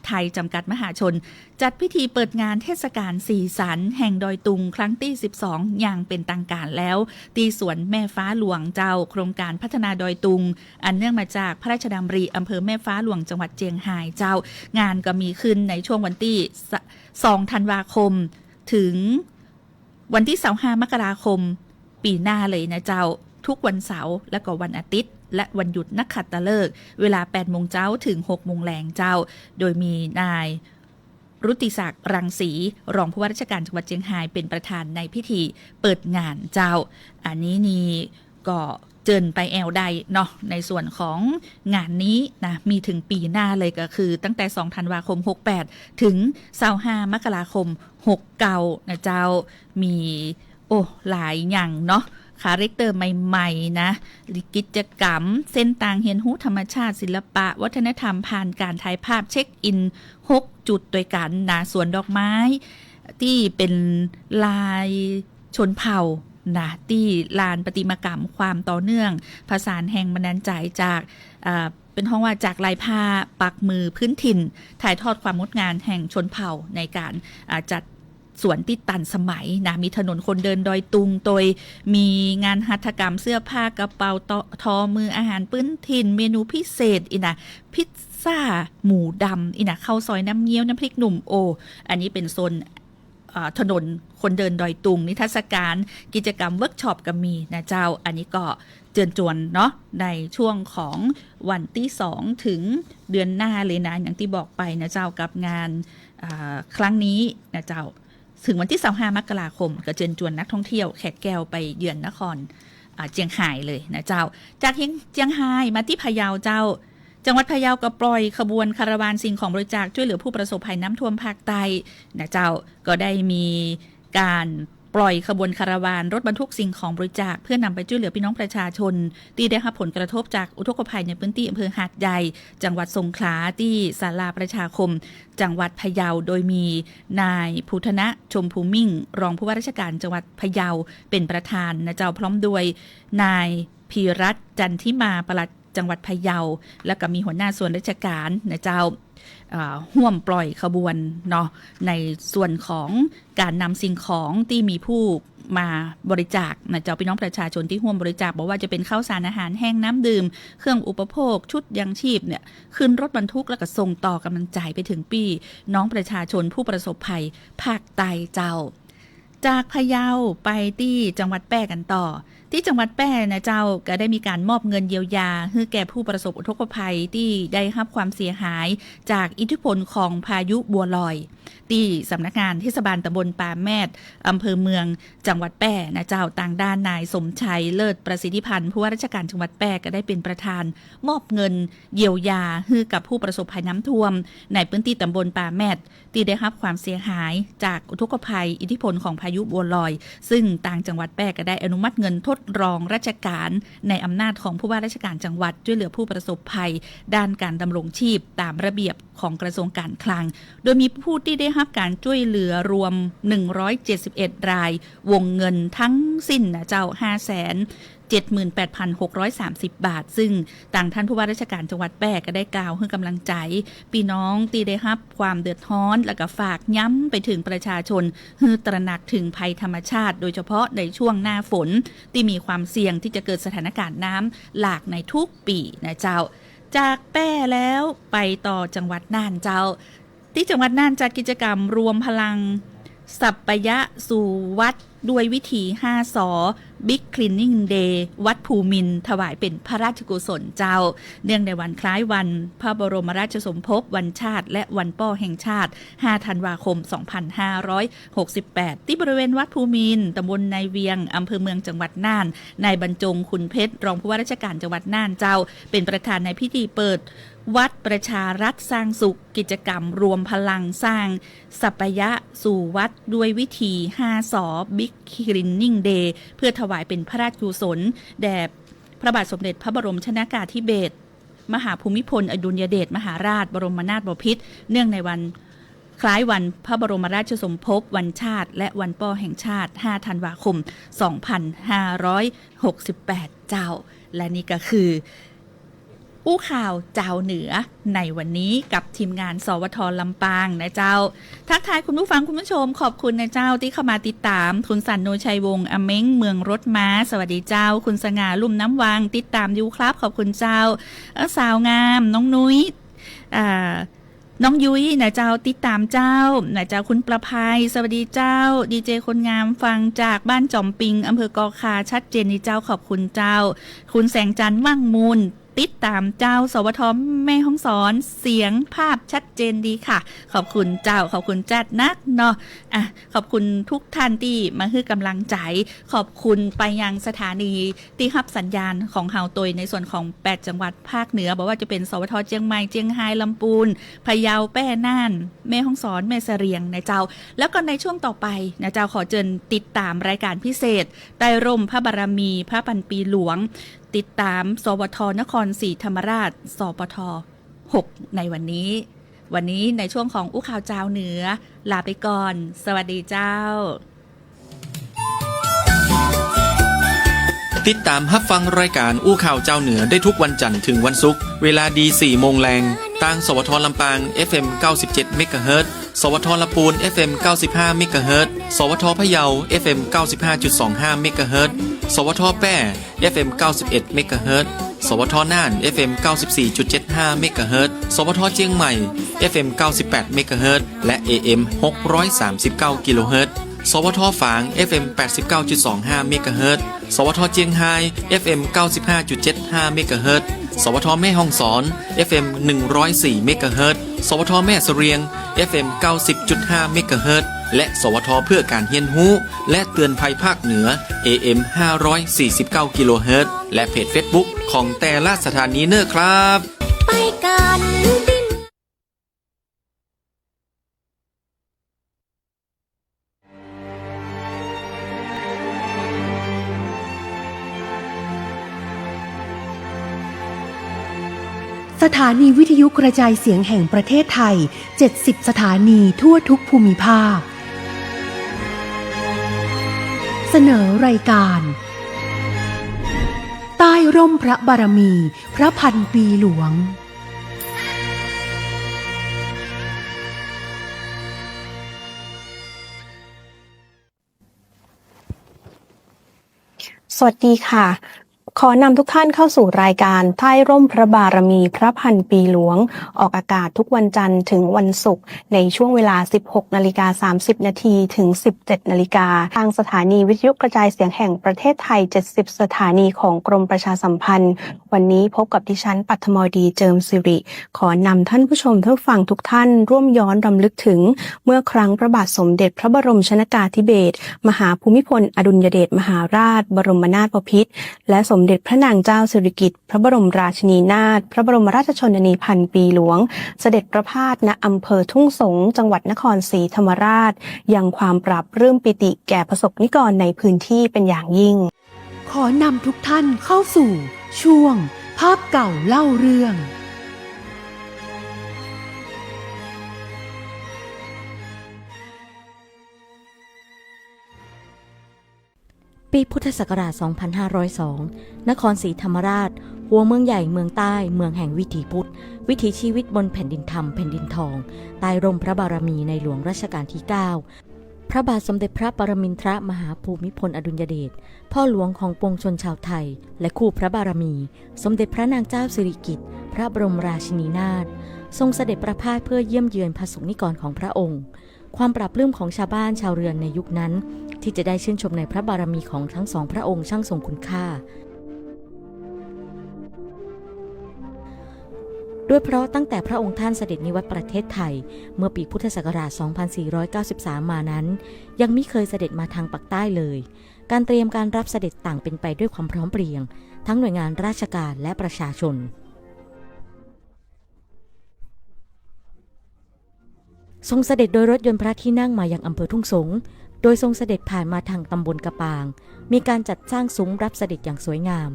ไทยจำกัดมหาชนจัดพิธีเปิดงานเทศกาลสีสันแห่งดอยตุงครั้งที่12อย่างเป็นทางการแล้วที่สวนแม่ฟ้าหลวงเจ้าโครงการพัฒนาดอยตุงอันเนื่องมาจากพระราชดำริอำเภอแม่ฟ้าหลวงจังหวัดเจียงไฮ้เจ้างานก็มีขึ้นในช่วงวันที่2ธันวาคมถึงวันที่25มกราคมปีหน้าเลยนะเจ้าทุกวันเสาร์และก็วันอาทิตย์และวันหยุดนักขัตฤกษ์เวลา 8 โมงเช้าถึง 6 โมงแลงเจ้าโดยมีนายรุติศักดิ์รังสีรองผู้ว่าราชการจังหวัดเชียงรายเป็นประธานในพิธีเปิดงานเจ้าอันนี้นี่ก็เจิญไปแอวใดเนาะในส่วนของงานนี้นะมีถึงปีหน้าเลยก็คือตั้งแต่2ธันวาคม68ถึง25มกราคม69นะเจ้ามีหลายอย่างเนาะคาแรคเตอร์ใหม่ๆนะกิจกรรมเส้นทางเรียนรู้ธรรมชาติศิลปะวัฒนธรรมผ่านการถ่ายภาพเช็คอิน6จุดด้วยกันนะสวนดอกไม้ที่เป็นลายชนเผ่านะที่ลานประติมากรรมความต่อเนื่องผสานแห่งบันดาลใจจากเป็นห้องว่าจากลายผ้าปักมือพื้นถิ่นถ่ายทอดความงดงามแห่งชนเผ่าในการจัดสวนที่ตันสมัยนะมีถนนคนเดินดอยตุงโดยมีงานหัตถกรรมเสื้อผ้ากระเป๋าทอมืออาหารพื้นถิ่นเมนูพิเศษพิซซ่าหมูดำข้าวซอยน้ำเงี้ยวน้ำพริกหนุ่มอันนี้เป็นโซนถนนคนเดินดอยตุงนิทรรศการกิจกรรมเวิร์กช็อปก็มีนะเจ้าอันนี้ก็เชิญชวนเนาะในช่วงของวันที่2ถึงเดือนหน้าเลยนะอย่างที่บอกไปนะเจ้ากับงานครั้งนี้นะเจ้าถึงวันที่25มกราคมก็เชิญชวนนักท่องเที่ยวแขกแก้วไปเยือนนครเจียงไฮ้เลยนะเจ้าจากเจียงไฮ้มาที่พะเยาเจ้าจังหวัดพะเยาก็ปล่อยขบวนคาราวานสิ่งของบริจาคช่วยเหลือผู้ประสบภัยน้ำท่วมภาคใต้นะเจ้าก็ได้มีการปล่อยขบวนคาราวานรถบรรทุกสิ่งของบริจาคเพื่อนำไปช่วยเหลือพี่น้องประชาชนที่ได้รับผลกระทบจากอุทกภัยในพื้นที่อำเภอหาดใหญ่จังหวัดสงขลาที่ศาลาประชาคมจังหวัดพะเยาโดยมีนายภูธนะชมภูมิ่งรองผู้ว่าราชการจังหวัดพะเยาเป็นประธานนะเจ้าพร้อมด้วยนายพีรัตน์จันทิมาปลัดจังหวัดพะเยาแล้วก็มีหัวหน้าส่วนราชการนะเจ้าห่วมปล่อยขบวนเนาะในส่วนของการนำสิ่งของที่มีผู้มาบริจาคนะเจ้าพี่น้องประชาชนที่ร่วมบริจาคบอกว่าจะเป็นข้าวสารอาหารแห้งน้ำดื่มเครื่องอุปโภคชุดยังชีพเนี่ยขึ้นรถบรรทุกแล้วก็ส่งต่อกำลังใจไปถึงพี่น้องประชาชนผู้ประสบภัยภาคใต้เจ้าจากพะเยาไปที่จังหวัดแพร่กันต่อ ที่จังหวัดแพร่นะเจ้าก็ได้มีการมอบเงินเยียวยาให้แก่ผู้ประสบอุทกภัยที่ได้รับความเสียหายจากอิทธิพลของพายุบัวลอยที่สำนักงานเทศบาลตำบลป่าแมดอำเภอเมืองจังหวัดแพร่นะเจ้าต่างด้านนายสมชัยเลิศประสิทธิพันธ์ผู้ว่าราชการจังหวัดแพร่ก็ได้เป็นประธานมอบเงินเยียวยาให้กับผู้ประสบภัยน้ำท่วมในพื้นที่ตำบลป่าแมดที่ได้รับความเสียหายจากอุทกภัยอิทธิพลของพายุบัวลอยซึ่งต่างจังหวัดแพร่ก็ได้อนุมัติเงินทดรองราชการในอำนาจของผู้ว่าราชการจังหวัดช่วยเหลือผู้ประสบภัยด้านการดำรงชีพตามระเบียบของกระทรวงการคลังโดยมีผู้ที่ได้รับการช่วยเหลือรวม171 รายวงเงินทั้งสิ้นนะเจ้า 578,630 บาทซึ่งต่างท่านผู้ว่าราชการจังหวัดแพร่ก็ได้กล่าวให้กำลังใจพี่น้องที่ได้รับความเดือดร้อนและก็ฝากย้ำไปถึงประชาชนให้ตระหนักถึงภัยธรรมชาติโดยเฉพาะในช่วงหน้าฝนที่มีความเสี่ยงที่จะเกิดสถานการณ์น้ำหลากในทุกปีนะเจ้าจากแพร่แล้วไปต่อจังหวัดน่านเจ้าที่จังหวัดน่านจัดกิจกรรมรวมพลังสัปปยะสู่วัดด้วยวิธี5 สอ Big Cleaning Day วัดภูมินทร์ถวายเป็นพระราชกุศลเจ้าเนื่องในวันคล้ายวันพระบรมราชสมภพวันชาติและวันป้อแห่งชาติ5 ธันวาคม 2568ที่บริเวณวัดภูมินทร์ตำบลในเวียงอำเภอเมืองจังหวัดน่านนายบรรจงขุนเพชรรองผู้ว่าราชการจังหวัดน่านเจ้าเป็นประธานในพิธีเปิดวัดประชารัฐสร้างสุขกิจกรรมรวมพลังสร้างสัปปยะสู่วัดด้วยวิธี5 สอ Big Cleaning Day เพื่อถวายเป็นพระราชกุศลแด่พระบาทสมเด็จพระบรมชนกาธิเบศรมหาภูมิพลอดุลยเดชมหาราชบรมนาถบพิตรเนื่องในวันคล้ายวันพระบรมราชสมภพวันชาติและวันป้อแห่งชาติ5 ธันวาคม 2568เจ้าและนี่ก็คืออู้ข่าวเจ้าเหนือในวันนี้กับทีมงานสวทลำปางนะเจ้าทักทายคุณผู้ฟังคุณผู้ชมขอบคุณนะเจ้าที่เข้ามาติดตามคุณสันโนชัยวงศ์อเม้งเมืองรถม้าสวัสดีเจ้าคุณสง่าลุ่มน้ำวังติดตามอยู่ครับขอบคุณเจ้าสาวงามน้องนุ้ยน้องยุ้ยนะเจ้าติดตามเจ้านะเจ้าคุณประภัยสวัสดีเจ้าดีเจคนงามฟังจากบ้านจอมปิงอำเภอกอคาชัดเจนนี่เจ้าขอบคุณเจ้าคุณแสงจันทร์ว่างมูลติดตามเจ้าสวทแม่ฮ่องสอนเสียงภาพชัดเจนดีค่ะขอบคุณเจ้าขอบคุณจัดนักเนาะขอบคุณทุกท่านที่มาให้กำลังใจขอบคุณไปยังสถานีที่รับสัญญาณของเฮาตยในส่วนของ8จังหวัดภาคเหนือบอกว่าจะเป็นสวทเชียงใหม่เชียงรายลำพูนพะเยาแพร่น่านแม่ฮ่องสอนแม่เสรียงนะเจ้าแล้วก็ในช่วงต่อไปนะเจ้าขอเชิญติดตามรายการพิเศษใต้ร่มพระบารมีพระพันปีหลวงติดตามสวทนครศรีธรรมราชสปท6ในวันนี้ในช่วงของอู้ข่าวเจ้าเหนือลาไปก่อนสวัสดีเจ้าติดตามรับฟังรายการอู้ข่าวเจ้าเหนือได้ทุกวันจันทร์ถึงวันศุกร์เวลาดี 4 โมงแรงทางสวทลำปาง FM 97 เมกะเฮิรตซ์สวทลำพูน FM 95 เมกะเฮิรตซ์สวทพะเยา FM 95.25 เมกะเฮิรตซ์สวทแพร่ FM 91 เมกะเฮิรตซ์สวทน่าน FM 94.75 เมกะเฮิรตซ์สวทเชียงใหม่ FM 98 เมกะเฮิรตซ์และ AM 639 กิโลเฮิรตซ์สวทฝาง FM 89.25 เมกะเฮิรตซ์สวทเจียงไฮ้ FM 95.75 เมกะเฮิรตซ์สวทแม่ฮ่องสอน FM 104 เมกะเฮิรตซ์สวทแม่เสรียง FM 90.5 เมกะเฮิรตซ์และสวทเพื่อการเรียนรู้และเตือนภัยภาคเหนือ AM 549 กิโลเฮิรตซ์และเพจ Facebook ของแต่ละสถานีเนอร์ครับไปกันสถานีวิทยุกระจายเสียงแห่งประเทศไทย70สถานีทั่วทุกภูมิภาคเสนอรายการใต้ร่มพระบารมีพระพันปีหลวงสวัสดีค่ะ ขอนำทุกท่านเข้าสู่รายการใต้ร่มพระบารมีพระพันปีหลวงออกอากาศทุกวันจันทร์ถึงวันศุกร์ในช่วงเวลา 16:30 น.ถึง 17:00 น.ทางสถานีวิทยุกระจายเสียงแห่งประเทศไทย 70 สถานีของกรมประชาสัมพันธ์วันนี้พบกับดิฉันปัทมดีเจิมสิริขอนำท่านผู้ชมท่านฟังทุกท่านร่วมย้อนรำลึกถึงเมื่อครั้งพระบาทสมเด็จพระบรมชนกาธิเบศรมหาภูมิพลอดุลยเดชมหาราชบรมนาถบพิตรและสมเด็จพระนางเจ้าสิริกิติ์พระบรมราชินีนาถพระบรมราชชนนีพันปีหลวงเสด็จประพาสณอำเภอทุ่งสงจังหวัดนครศรีธรรมราชยังความปราบปลื้มปิติแก่ประสบนิกรในพื้นที่เป็นอย่างยิ่งขอนำทุกท่านเข้าสู่ช่วงภาพเก่าเล่าเรื่องปีพุทธศักราช 2502 นครศรีธรรมราชหัวเมืองใหญ่เมืองใต้เมืองแห่งวิถีพุทธวิถีชีวิตบนแผ่นดินธรรมแผ่นดินทองใต้ร่มพระบารมีในหลวงรัชกาลที่ 9 พระบาทสมเด็จพระปรมินทรมหาภูมิพลอดุลยเดชพ่อหลวงของปวงชนชาวไทยและคู่พระบารมีสมเด็จพระนางเจ้าสิริกิติ์พระบรมราชินีนาถทรงเสด็จประพาสเพื่อเยี่ยมเยือนพระสงฆ์นิกรของพระองค์ความปราบปลื้มของชาวบ้านชาวเรือนในยุคนั้นที่จะได้ชื่นชมในพระบารมีของทั้งสองพระองค์ช่างทรงคุณค่าด้วยเพราะตั้งแต่พระองค์ท่านเสด็จนิวัตประเทศไทยเมื่อปีพุทธศักราช 2493 มานั้นยังไม่เคยเสด็จมาทางปากใต้เลยการเตรียมการรับเสด็จต่างเป็นไปด้วยความพร้อมเพรียงทั้งหน่วยงานราชการและประชาชนทรงเสด็จโดยรถยนต์พระที่นั่งมายังอำเภอทุ่งสงโดยทรงเสด็จผ่านมาทางตำบลกระปางมีการจัดสร้างซุ้มรับเสด็จอย่างสวยงาม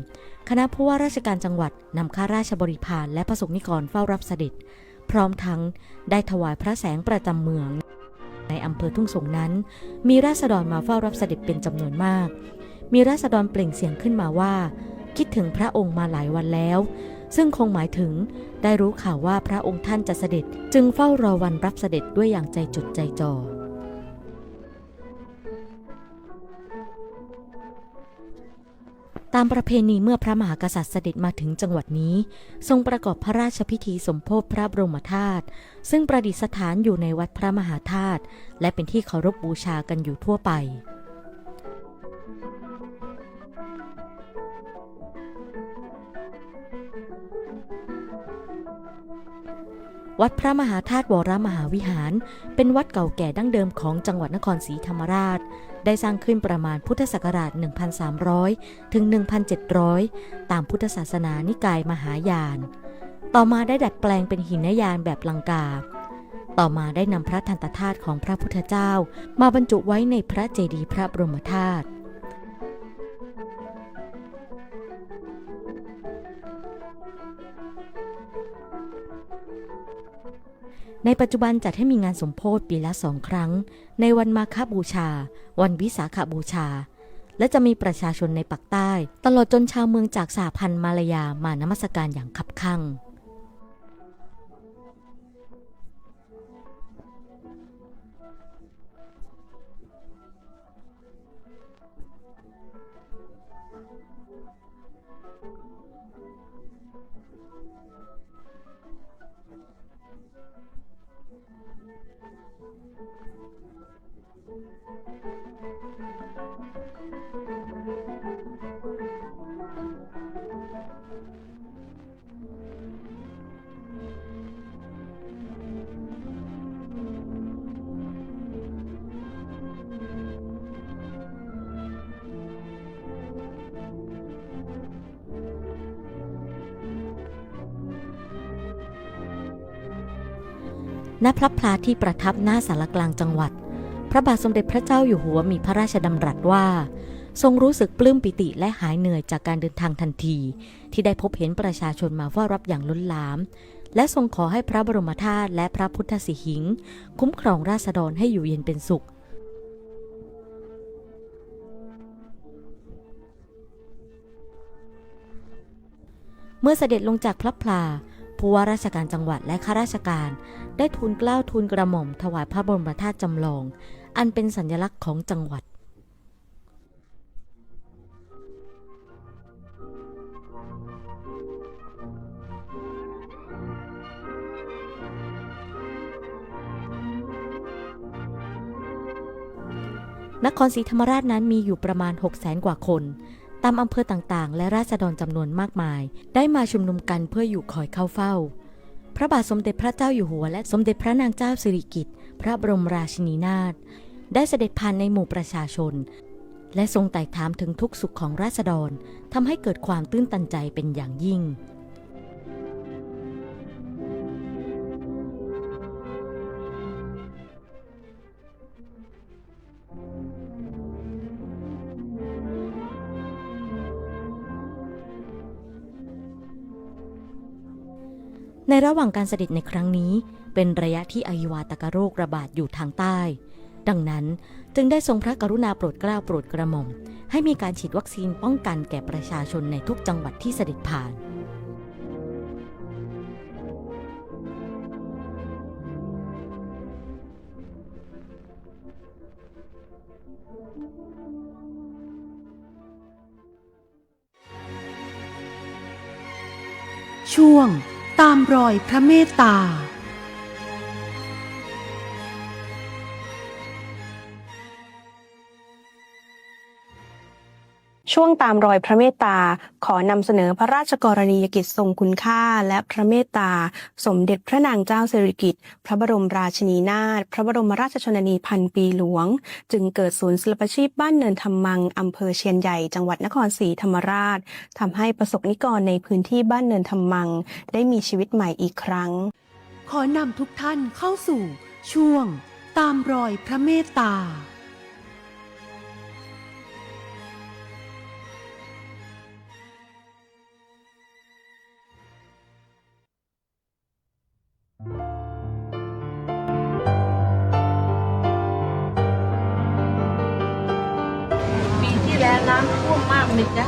คณะผู้ว่าราชการจังหวัดนำข้าราชบริพารและพระสงฆ์นิกรเฝ้ารับเสด็จพร้อมทั้งได้ถวายพระแสงประจำเมืองในอำเภอทุ่งสงนั้นมีราษฎรมาเฝ้ารับเสด็จเป็นจำนวนมากมีราษฎรเปล่งเสียงขึ้นมาว่าคิดถึงพระองค์มาหลายวันแล้วซึ่งคงหมายถึงได้รู้ข่าวว่าพระองค์ท่านจะเสด็จจึงเฝ้ารอวันรับเสด็จด้วยอย่างใจจดใจจ่อตามประเพณีเมื่อพระมหากษัตริย์เสด็จมาถึงจังหวัดนี้ทรงประกอบพระราชพิธีสมโภชพระบรมธาตุซึ่งประดิษฐานอยู่ในวัดพระมหาธาตุและเป็นที่เคารพบูชากันอยู่ทั่วไปวัดพระมหาธาตุวรมหาวิหารเป็นวัดเก่าแก่ดั้งเดิมของจังหวัดนครศรีธรรมราชได้สร้างขึ้นประมาณพุทธศักราช 1,300 ถึง 1,700 ตามพุทธศาสนานิกายมหายานต่อมาได้ดัดแปลงเป็นหินยานแบบลังกาต่อมาได้นำพระทันตธาตุของพระพุทธเจ้ามาบรรจุไว้ในพระเจดีย์พระบรมธาตุในปัจจุบันจัดให้มีงานสมโภชปีละ2 ครั้งในวันมาฆบูชาวันวิสาขบูชาและจะมีประชาชนในปากใต้ตลอดจนชาวเมืองจากสหพันธ์มาลายามานมัสการอย่างคับคั่งณ พระพลาที่ประทับหน้าศาลกลางจังหวัดพระบาทสมเด็จพระเจ้าอยู่หัวมีพระราชดำรัสว่าทรงรู้สึกปลื้มปิติและหายเหนื่อยจากการเดินทางทันทีที่ได้พบเห็นประชาชนมาเฝ้ารับอย่างล้นหลามและทรงขอให้พระบรมธาตุและพระพุทธสิหิงค์คุ้มครองราษฎรให้อยู่เย็นเป็นสุขเมื่อเสด็จลงจากพระพลาผู้ว่าราชการจังหวัดและข้าราชการได้ทูลเกล้าทูลกระหม่อมถวายพระบรมธาตุจำลองอันเป็นสัญลักษณ์ของจังหวัด นครศรีธรรมราชนั้นมีอยู่ประมาณ 600,000 กว่าคนตามอำเภอต่างๆและราษฎรจำนวนมากมายได้มาชุมนุมกันเพื่ออยู่คอยเข้าเฝ้าพระบาทสมเด็จพระเจ้าอยู่หัวและสมเด็จพระนางเจ้าสิริกิติ์พระบรมราชินีนาถได้เสด็จผ่านในหมู่ประชาชนและทรงไต่ถามถึงทุกสุขของราษฎรทำให้เกิดความตื้นตันใจเป็นอย่างยิ่งในระหว่างการเสด็จในครั้งนี้เป็นระยะที่อหิวาตกโรคระบาดอยู่ทางใต้ดังนั้นจึงได้ทรงพระกรุณาโปรดเกล้าโปรดกระหม่อมให้มีการฉีดวัคซีนป้องกันแก่ประชาชนในทุกจังหวัดที่เสด็จผ่านช่วงตามรอยพระเมตตาช่วงตามรอยพระเมตตาขอนำเสนอพระราชกรณียกิจทรงคุณค่าและพระเมตตาสมเด็จพระนางเจ้าสิริกิติ์พระบรมราชินีนาถพระบรมราชชนนีพันปีหลวงจึงเกิดศูนย์ศิลปาชีพบ้านเนินธรรมังอำเภอเชียนใหญ่จังหวัดนครศรีธรรมราชทำให้ประสบนิกรในพื้นที่บ้านเนินธรรมังได้มีชีวิตใหม่อีกครั้งขอนำทุกท่านเข้าสู่ช่วงตามรอยพระเมตตาปีที่แล้วน้ำท่วมมากไหมจ๊ะ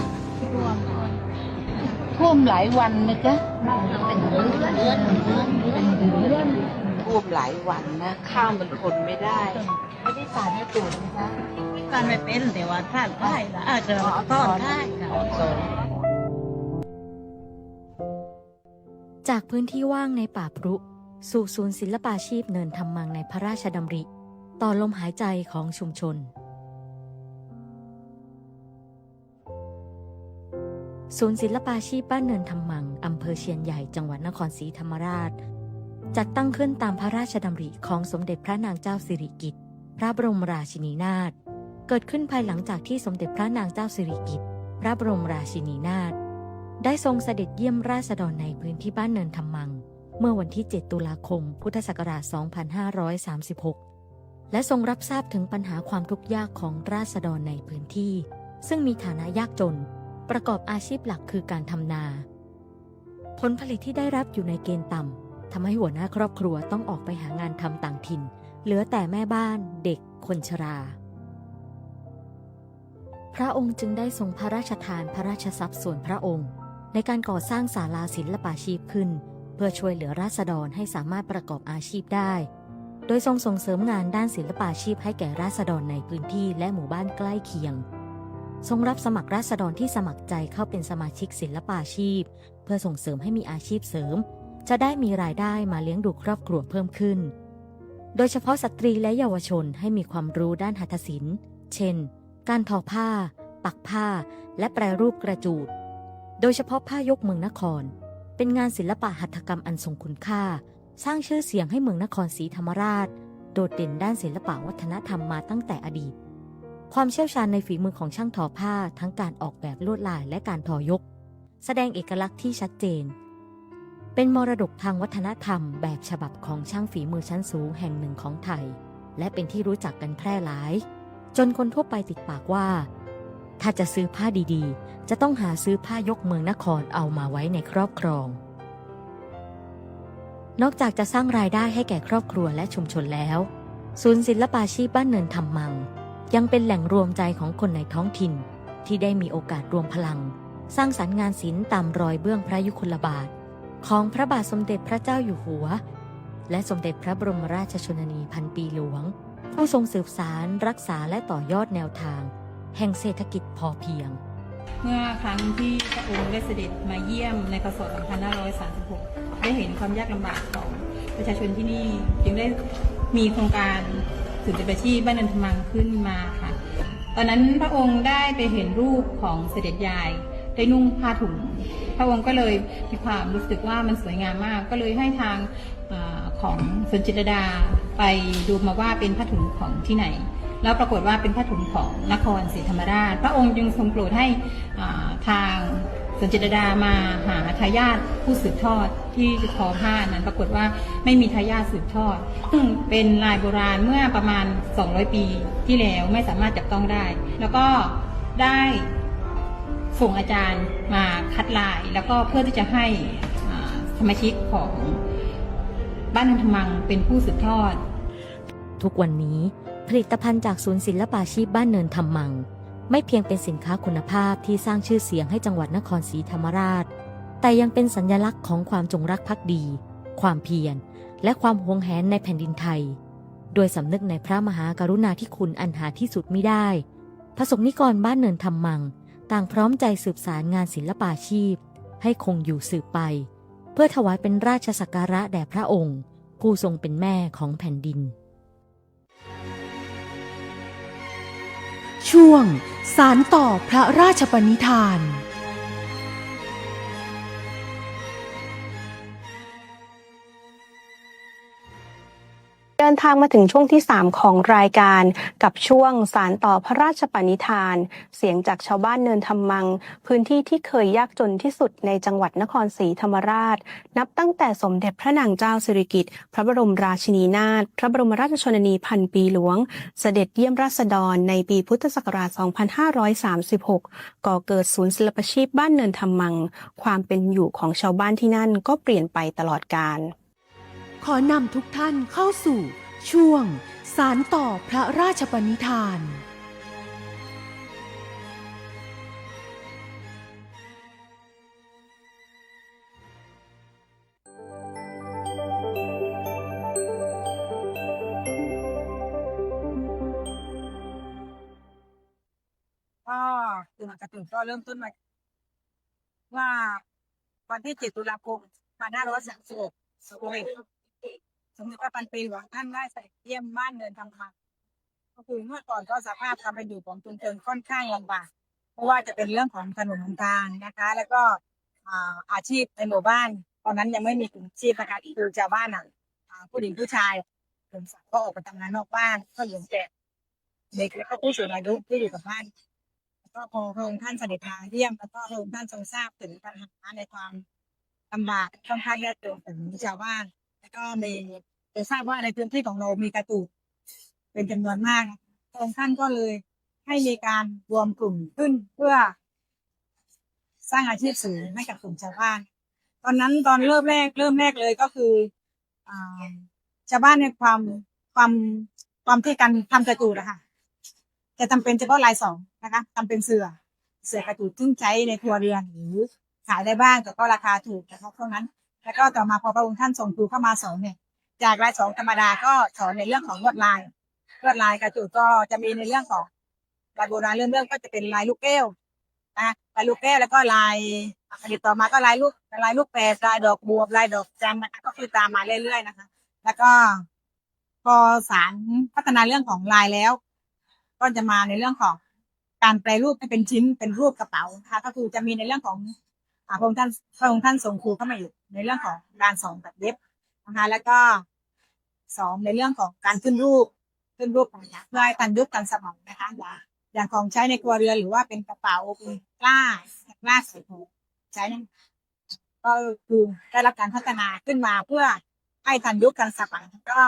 ท่วมหลายวันไหมจ๊ะเป็นเดือนท่วมหลายวันนะข้าวมันทนไม่ได้ไม่ได้สารให้ตูดนะจ๊ะการไม่เป็นแต่ว่าท่านได้ละเจอต้อนได้จากพื้นที่ว่างในป่าพรุสู่ศูนย์ศิลปาชีพเนินธรรมังในพระราชดำริต่อลมหายใจของชุมชนศูนย์ศิลปาชีพบ้านเนินธรรมังอำเภอเชียนใหญ่จังหวัดนครศรีธรรมราชจัดตั้งขึ้นตามพระราชดำริของสมเด็จพระนางเจ้าสิริกิติ์พระบรมราชินีนาถเกิดขึ้นภายหลังจากที่สมเด็จพระนางเจ้าสิริกิติ์พระบรมราชินีนาถได้ทรงเสด็จเยี่ยมราษฎรในพื้นที่บ้านเนินธรรมังเมื่อวันที่ 7 ตุลาคม พุทธศักราช 2536 และทรงรับทราบถึงปัญหาความทุกข์ยากของราษฎรในพื้นที่ซึ่งมีฐานะยากจนประกอบอาชีพหลักคือการทำนาผลผลิตที่ได้รับอยู่ในเกณฑ์ต่ำทำให้หัวหน้าครอบครัวต้องออกไปหางานทำต่างถิ่นเหลือแต่แม่บ้านเด็กคนชราพระองค์จึงได้ทรงพระราชทานพระราชทรัพย์ส่วนพระองค์ในการก่อสร้างศาลาศิลปาชีพขึ้นเพื่อช่วยเหลือราษฎรให้สามารถประกอบอาชีพได้โดยทรงส่งเสริมงานด้านศิลปาชีพให้แก่ราษฎรในพื้นที่และหมู่บ้านใกล้เคียงทรงรับสมัครราษฎรที่สมัครใจเข้าเป็นสมาชิกศิลปาชีพเพื่อส่งเสริมให้มีอาชีพเสริมจะได้มีรายได้มาเลี้ยงดูครอบครัวเพิ่มขึ้นโดยเฉพาะสตรีและเยาวชนให้มีความรู้ด้านหัตถศิลป์เช่นการทอผ้าปักผ้าและแปรรูปกระจูดโดยเฉพาะผ้ายกเมืองนครเป็นงานศิลปะหัตถกรรมอันทรงคุณค่าสร้างชื่อเสียงให้เมืองนครศรีธรรมราชโดดเด่นด้านศิลปะวัฒนธรรมมาตั้งแต่อดีตความเชี่ยวชาญในฝีมือของช่างทอผ้าทั้งการออกแบบลวดลายและการทอยกแสดงเอกลักษณ์ที่ชัดเจนเป็นมรดกทางวัฒนธรรมแบบฉบับของช่างฝีมือชั้นสูงแห่งหนึ่งของไทยและเป็นที่รู้จักกันแพร่หลายจนคนทั่วไปติดปากว่าถ้าจะซื้อผ้าดีๆจะต้องหาซื้อผ้ายกเมืองนครเอามาไว้ในครอบครองนอกจากจะสร้างรายได้ให้แก่ครอบครัวและชุมชนแล้วศูนย์ศิลปาชีพบ้านเนินธรรมังยังเป็นแหล่งรวมใจของคนในท้องถิ่นที่ได้มีโอกาสรวมพลังสร้างสรรค์งานศิลป์ตามรอยเบื้องพระยุคลบาทของพระบาทสมเด็จพระเจ้าอยู่หัวและสมเด็จพระบรมราชชนนีพันปีหลวงผู้ทรงสืบสานรักษาและต่อยอดแนวทางแห่งเศรษฐกิจพอเพียงเมื่อครั้งที่พระองค์ได้เสด็จมาเยี่ยมในพ.ศ. 2536 ได้เห็นความยากลำบากของประชาชนที่นี่จึงได้มีโครงการศูนย์ศิลปาชีพบ้านเนินธรรมังขึ้นมาค่ะ ตอนนั้นพระองค์ได้ไปเห็นรูปของเสด็จยายได้นุ่งผ้าถุงพระองค์ก็เลยมีความรู้สึกว่ามันสวยงามมากก็เลยให้ทางของสวนจิตรลดาไปดูมาว่าเป็นผ้าถุงของที่ไหนแล้วปรากฏว่าเป็นผ้าถุงของนครศรีธรรมราชพระองค์จึงทรงโปรดให้ทางสวนจิตรลดามาหาทายาทผู้สืบทอดที่ทอผ้านั้นปรากฏว่าไม่มีทายาทสืบทอดซึ่งเป็นลายโบราณเมื่อประมาณ200 ปีที่แล้วไม่สามารถจับต้องได้แล้วก็ได้ส่งอาจารย์มาคัดลายแล้วก็เพื่อที่จะให้สมาชิกของบ้านนันทมังเป็นผู้สืบทอดทุกวันนี้ผลิตภัณฑ์จากศูนย์ศิลปาชีพบ้านเนินธรรมังไม่เพียงเป็นสินค้าคุณภาพที่สร้างชื่อเสียงให้จังหวัดนครศรีธรรมราชแต่ยังเป็นสัญลักษณ์ของความจงรักภักดี ความเพียรและความหวงแหนในแผ่นดินไทยโดยสำนึกในพระมหากรุณาธิคุณอันหาที่สุดมิได้ประสบนิกรบ้านเนินธรรมังต่างพร้อมใจสืบสารงานศิลปาชีพให้คงอยู่สืบไปเพื่อถวายเป็นราชสักการะแด่พระองค์ผู้ทรงเป็นแม่ของแผ่นดินช่วงสารต่อพระราชปณิธาน เดินทางมาถึงช่วงที่ 3 ของรายการกับช่วงสารต่อพระราชปณิธานเสียงจากชาวบ้านเนินธรรมังพื้นที่ที่เคยยากจนที่สุดในจังหวัดนครศรีธรรมราชนับตั้งแต่สมเด็จพระนางเจ้าสิริกิติ์พระบรมราชินีนาถพระบรมราชชนนีพันปีหลวงเสด็จเยี่ยมราษฎรในปีพุทธศักราช 2536 ก่อเกิดศูนย์ศิลปาชีพบ้านเนินธรรมังความเป็นอยู่ของชาวบ้านที่นั่นก็เปลี่ยนไปตลอดกาลขอนำทุกท่านเข้าสู่ช่วงสารต่อพระราชปณิธานก็คือหนังการ์ตูนก็เริ่มต้นมาว่าวันที่ 7 ตุลาคม 2536 สมเด็จพระพันปีหลวงท่านได้เสด็จเยี่ยมบ้านเนินธรรมังก็คือเมื่อก่อนก็สภาพความเป็นอยู่ของชุมชนค่อนข้างลำบากเพราะว่าจะเป็นเรื่องของถนนหนทางนะคะแล้วก็อาชีพในหมู่บ้านตอนนั้นยังไม่มีกลุ่มอาชีพนะคะคือชาวบ้านผู้หญิงผู้ชายกลุ่มสัตว์ก็ออกไปทำงานนอกบ้านก็เหลือแต่เด็กและก็ผู้สูงอายุที่อยู่กับบ้านก็พอพระองค์ท่านเสด็จมาเยี่ยมแล้วก็พระองค์ท่านทรงทราบถึงปัญหาในความลำบากค่อนข้างยากจนของชาวบ้านแล้วก็มีทราบว่าในพื้นที่ของเรามีการ์ตูนเป็นจำนวนมากพระองค์ท่านก็เลยให้มีการรวมกลุ่มขึ้นเพื่อสร้างอาชีพเสริมให้กับกลุ่มชาวบ้านตอนนั้นตอนเริ่มแรกเลยก็คือชาวบ้านในความที่การทำการ์ตูนนะคะจะจำเป็นเฉพาะลายสองนะคะทำเป็นเสือการ์ตูนซึ่งใช้ในครัวเรือนหรือขายได้บ้างแต่ก็ราคาถูกนะครับเท่านั้นแล้วก็ต่อมาพอพระองค์ท่านส่งครูเข้ามาสอนเนี่ยจากลายสองธรรมดาก็สอนในเรื่องของลวดลายการ์ตูนก็จะมีในเรื่องของลายโบราณเรื่องก็จะเป็นลายลูกแก้วนะลายลูกแก้วแล้วก็ลายติดต่อมาก็ลายลูกแปดลายดอกบัวลายดอกจันทร์นะคะก็คือตามมาเรื่อยๆนะคะแล้วก็พอศาลพัฒนาเรื่องของลายแล้วก็จะมาในเรื่องของการแปรรูปให้เป็นชิ้นเป็นรูปกระเป๋านะคะก็คือจะมีในเรื่องของพระองค์ท่านส่งครูเข้ามาอยู่ในเรื่องของการสอนแบบเย็บนะคะแล้วก็สอนในเรื่องของการขึ้นรูปต่างๆเพื่อให้ทันยุคทันสมัยนะคะอย่างของใช้ในครัวเรือนหรือว่าเป็นกระเป๋าเป็นกล้าใส่ถุงใช้นั่นก็คือได้รับการพัฒนาขึ้นมาเพื่อให้ทันยุคทันสมัยก็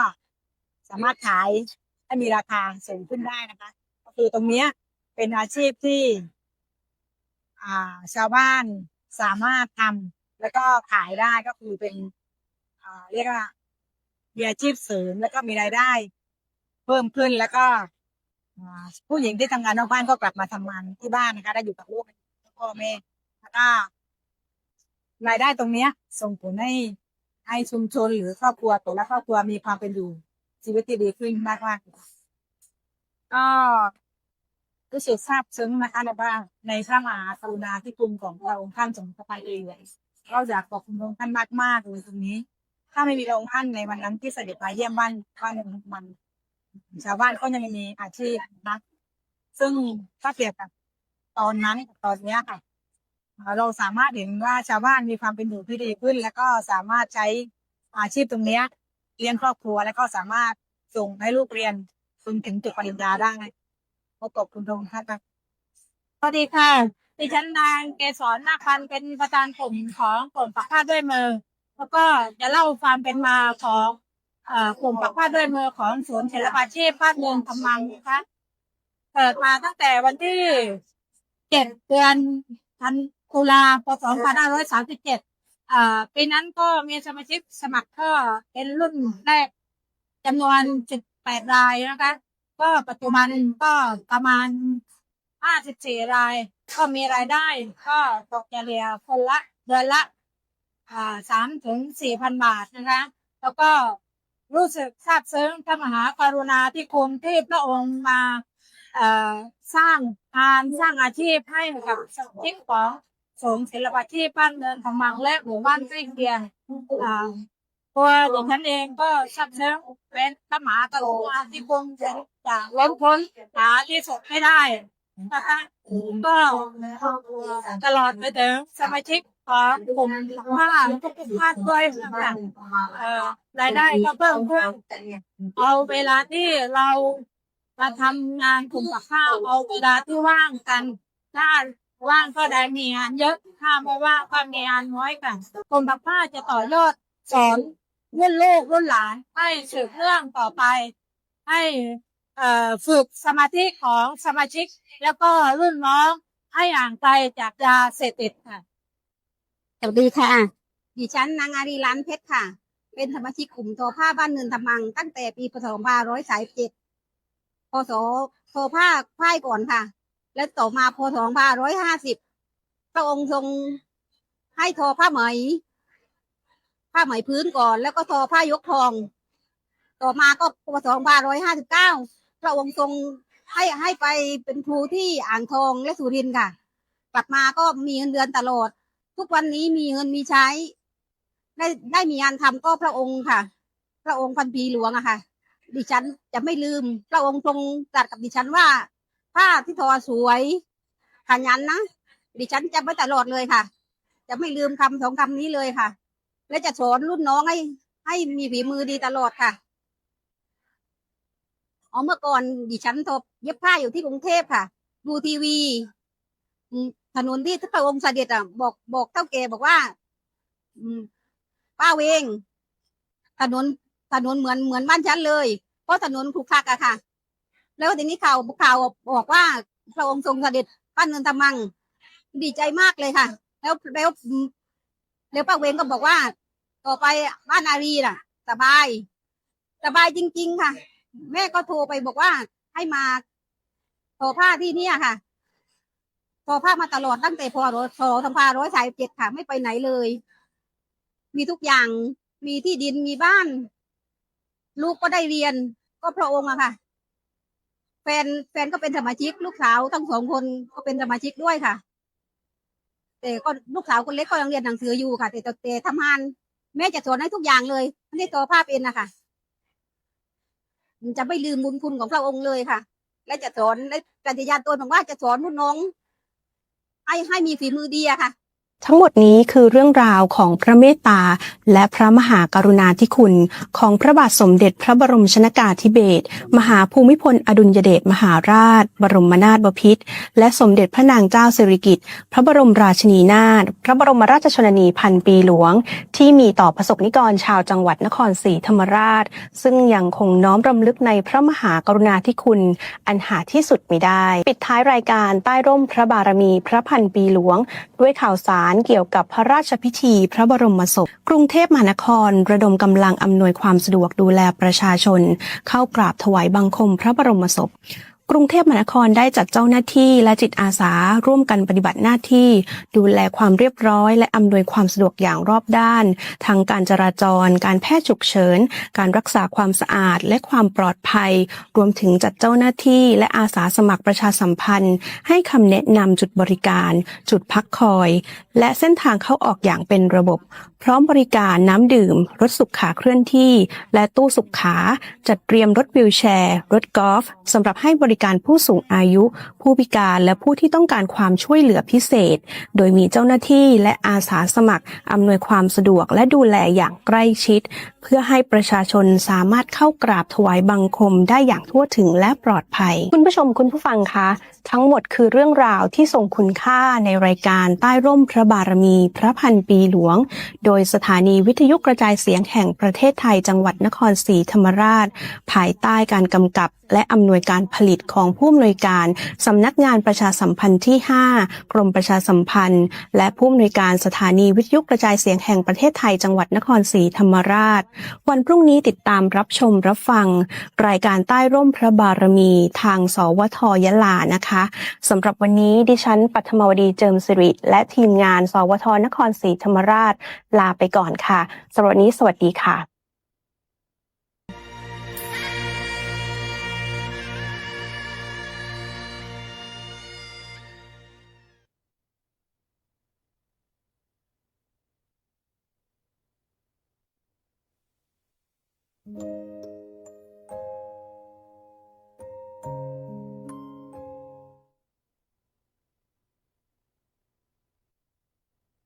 สามารถขายให้มีราคาสูงขึ้นได้นะคะก็คือตรงนี้เป็นอาชีพที่ชาวบ้านสามารถทำแล้วก็ขายได้ก็คือเป็นเรียกว่ามีอาชีพเสริมแล้วก็มีรายได้เพิ่มขึ้นแล้วก็ผู้หญิงที่ทำงานนอกบ้านก็กลับมาทำงานที่บ้านนะคะได้อยู่กับลูกพ่อแม่แล้วก็รายได้ตรงนี้ส่งผลให้ชุมชนหรือครอบครัวแต่ละครอบครัวมีความเป็นอยู่ชีวิตที่ดีขึ้นมากก็รู้สึกซาบซึ้งนะคะในพระมหากรุณาธิคุณของพระองค์ท่านสมเด็จพระพันปีหลวงก็อยากขอบคุณพระองค์ท่านมากๆเลยตรงนี้ถ้าไม่มีพระองค์ท่านในวันนั้นที่เสด็จมาเยี่ยมบ้านมันชาวบ้านก็ยังมีอาชีพนะ ซึ่งถ้าเปรียบกับตอนนั้นกับตอนเนี้ยค่ะเราสามารถเห็นว่าชาวบ้านมีความเป็นอยู่ที่ดีขึ้น แล้วก็สามารถใช้อาชีพตรงเนี้ยเลี้ยงครอบครัวแล้วก็สามารถส่งให้ลูกเรียนจนถึงจุดปริญญาได้ขอบคุณทุกท่านค่ะสวัสดีค่ะดิฉันนางเกษรนาคพันธ์เป็นประธานกลุ่มของกลุ่มปักผ้าด้วยมือแล้วก็จะเล่าความเป็นมาของกลุ่มปักผ้าด้วยมือของศูนย์ศิลปาชีพบ้านเมืองกำมังนะคะเกิดมาตั้งแต่วันที่7 เดือนตุลาคม 2537ปีนั้นก็มีสมาชิกสมัครก็เป็นรุ่นแรกจำนวน18 รายนะคะก็ปัจจุบันก็ประมาณ54 รายก็มีรายได้ก็ตกเฉลี่ยคนละเดือนละ3,000 ถึง 4,000 บาทนะคะแล้วก็รู้สึกซาบซึ้งพระมหากรุณาธิคุณที่พระองค์มาสร้างงสร้างอาชีพให้กับสมาชิกของศูนย์ศิลปาชีพบ้านเมืองกำมังและหมู่บ้านใกล้เคียงตัวดิฉันเองก็ซาบซึ้งเป็นพระมหากรุณาธิคุณจากล้นพ้นหาที่สุดไม่ได้นะคะก็ตลอดไปถึงสมาชิกของกลุ่มผ้าทุกภาคด้วยนะคะรายได้ก็เพิ่มขึ้นเอาเวลาที่เรามาทำงานกลุ่มปักผ้าเอาเวลาที่ว่างกันถ้าว่างก็ได้มีงานเยอะถ้าไม่ว่างก็มีงานน้อยกันกลุ่มปักผ้าจะต่อยอดสอนรุ่นลูกรุ่นหลานให้สืบเรื่องต่อไปให้ฝึกสมาธิของสมาชิกแล้วก็รุ่นน้องให้ห่างไกลจากยาเสพติดค่ะสวัสดีค่ะดิฉันนางอารีล้านเพชรค่ะเป็นสมาชิกกลุ่มทอผ้าบ้านเนินทำมังตั้งแต่ปีพ.ศ. 2537พ.ศ. ทอผ้าพ่ายก่อนค่ะแล้วต่อมาพ.ศ. 2550พระองค์ทรงให้ทอผ้าไหมพื้นก่อนแล้วก็ทอผ้ายกทองต่อมาก็พ.ศ. 2559พระองค์ทรงให้ไปเป็นครูที่อ่างทองและสุรินทร์ค่ะกลับมาก็มีเงินเดือนตลอดทุกวันนี้มีเงินมีใช้ได้มีงานทำก็พระองค์ค่ะพระองค์พันปีหลวงอะค่ะดิฉันจะไม่ลืมพระองค์ทรงตรัสกับดิฉันว่าผ้าที่ทอสวยขยันนะดิฉันจะไม่ตลอดเลยค่ะจะไม่ลืมคำสองคำนี้เลยค่ะและจะสอนรุ่นน้องให้มีฝีมือดีตลอดค่ะเมื่อก่อนดิฉันทอเย็บผ้าอยู่ที่กรุงเทพค่ะดูทีวีถนนที่พระองค์เสด็จบอกเท่าแก่บอกว่าป้าเวงถนนเหมือนบ้านฉันเลยเพราะถนนขรุขระอะค่ะแล้วทีนี้ข่าวบอกว่าพระองค์ทรงเสด็จบ้านเนินทำมังดีใจมากเลยค่ะแล้วป้าเวงก็บอกว่าต่อไปบ้านอารีน่ะสบายจริงๆค่ะแม่ก็โทรไปบอกว่าให้มาทอผ้าที่นี่ค่ะทอผ้ามาตลอดตั้งแต่พ.ศ. 2537ค่ะไม่ไปไหนเลยมีทุกอย่างมีที่ดินมีบ้านลูกก็ได้เรียนก็พระองค์อะค่ะแฟนก็เป็นสมาชิกลูกสาวทั้ง2 คนก็เป็นสมาชิกด้วยค่ะแต่ก็ลูกสาวคนเล็กก็ยังเรียนหนังสืออยู่ค่ะแต่ทำงานแม่จะสอนให้ทุกอย่างเลยไม่ได้ทอผ้าเป็นนะคะจะไม่ลืมบุญคุณของพระองค์เลยค่ะและจะสอนและปฏิญาณตนบอกว่าจะสอนรุ่นน้องให้มีฝีมือดีอะค่ะ ทั้งหมดนี้คือเรื่องราวของพระเมตตาและพระมหากรุณาธิคุณของพระบาทสมเด็จพระบรมชนกาธิเบศรมหาภูมิพลอดุลยเดชมหาราชบรมนาถบพิตรและสมเด็จพระนางเจ้าสิริกิติ์พระบรมราชินีนาถพระบรมราชชนนีพันปีหลวงที่มีต่อประสบนิกรชาวจังหวัดนครศรีธรรมราชซึ่งยังคงน้อมรำลึกในพระมหากรุณาธิคุณอันหาที่สุดมิได้ปิดท้ายรายการใต้ร่มพระบารมีพระพันปีหลวงด้วยข่าวสารเกี่ยวกับพระราชพิธีพระบรมศพกรุงเทพมหานครระดมกำลังอำนวยความสะดวกดูแลประชาชนเข้ากราบถวายบังคมพระบรมศพกรุงเทพมหานครได้จัดเจ้าหน้าที่และจิตอาสาร่วมกันปฏิบัติหน้าที่ดูแลความเรียบร้อยและอำนวยความสะดวกอย่างรอบด้านทั้งการจราจรการแพทย์ฉุกเฉินการรักษาความสะอาดและความปลอดภัยรวมถึงจัดเจ้าหน้าที่และอาสาสมัครประชาสัมพันธ์ให้คำแนะนำจุดบริการจุดพักคอยและเส้นทางเข้าออกอย่างเป็นระบบพร้อมบริการน้ำดื่มรถสุขาเคลื่อนที่และตู้สุขาจัดเตรียมรถวีลแชร์รถกอล์ฟสำหรับให้บริ การผู้สูงอายุ ผู้พิการและผู้ที่ต้องการความช่วยเหลือพิเศษ โดยมีเจ้าหน้าที่และอาสาสมัครอำนวยความสะดวกและดูแลอย่างใกล้ชิดเพื่อให้ประชาชนสามารถเข้ากราบถวายบังคมได้อย่างทั่วถึงและปลอดภัยคุณผู้ชมคุณผู้ฟังคะทั้งหมดคือเรื่องราวที่ทรงคุณค่าในรายการใต้ร่มพระบารมีพระพันปีหลวงโดยสถานีวิทยุกระจายเสียงแห่งประเทศไทยจังหวัดนครศรีธรรมราชภายใต้การกำกับและอำนวยการผลิตของผู้อำนวยการสำนักงานประชาสัมพันธ์ที่ 5 กรมประชาสัมพันธ์และผู้อำนวยการสถานีวิทยุกระจายเสียงแห่งประเทศไทยจังหวัดนครศรีธรรมราชวันพรุ่งนี้ติดตามรับชมรับฟังรายการใต้ร่มพระบารมีทางสวท.ยะลานะคะสำหรับวันนี้ดิฉันปัทมวดีเจิมสิริและทีมงานสวท.นครศรีธรรมราชลาไปก่อนค่ะสำหรับวันนี้สวัสดีค่ะ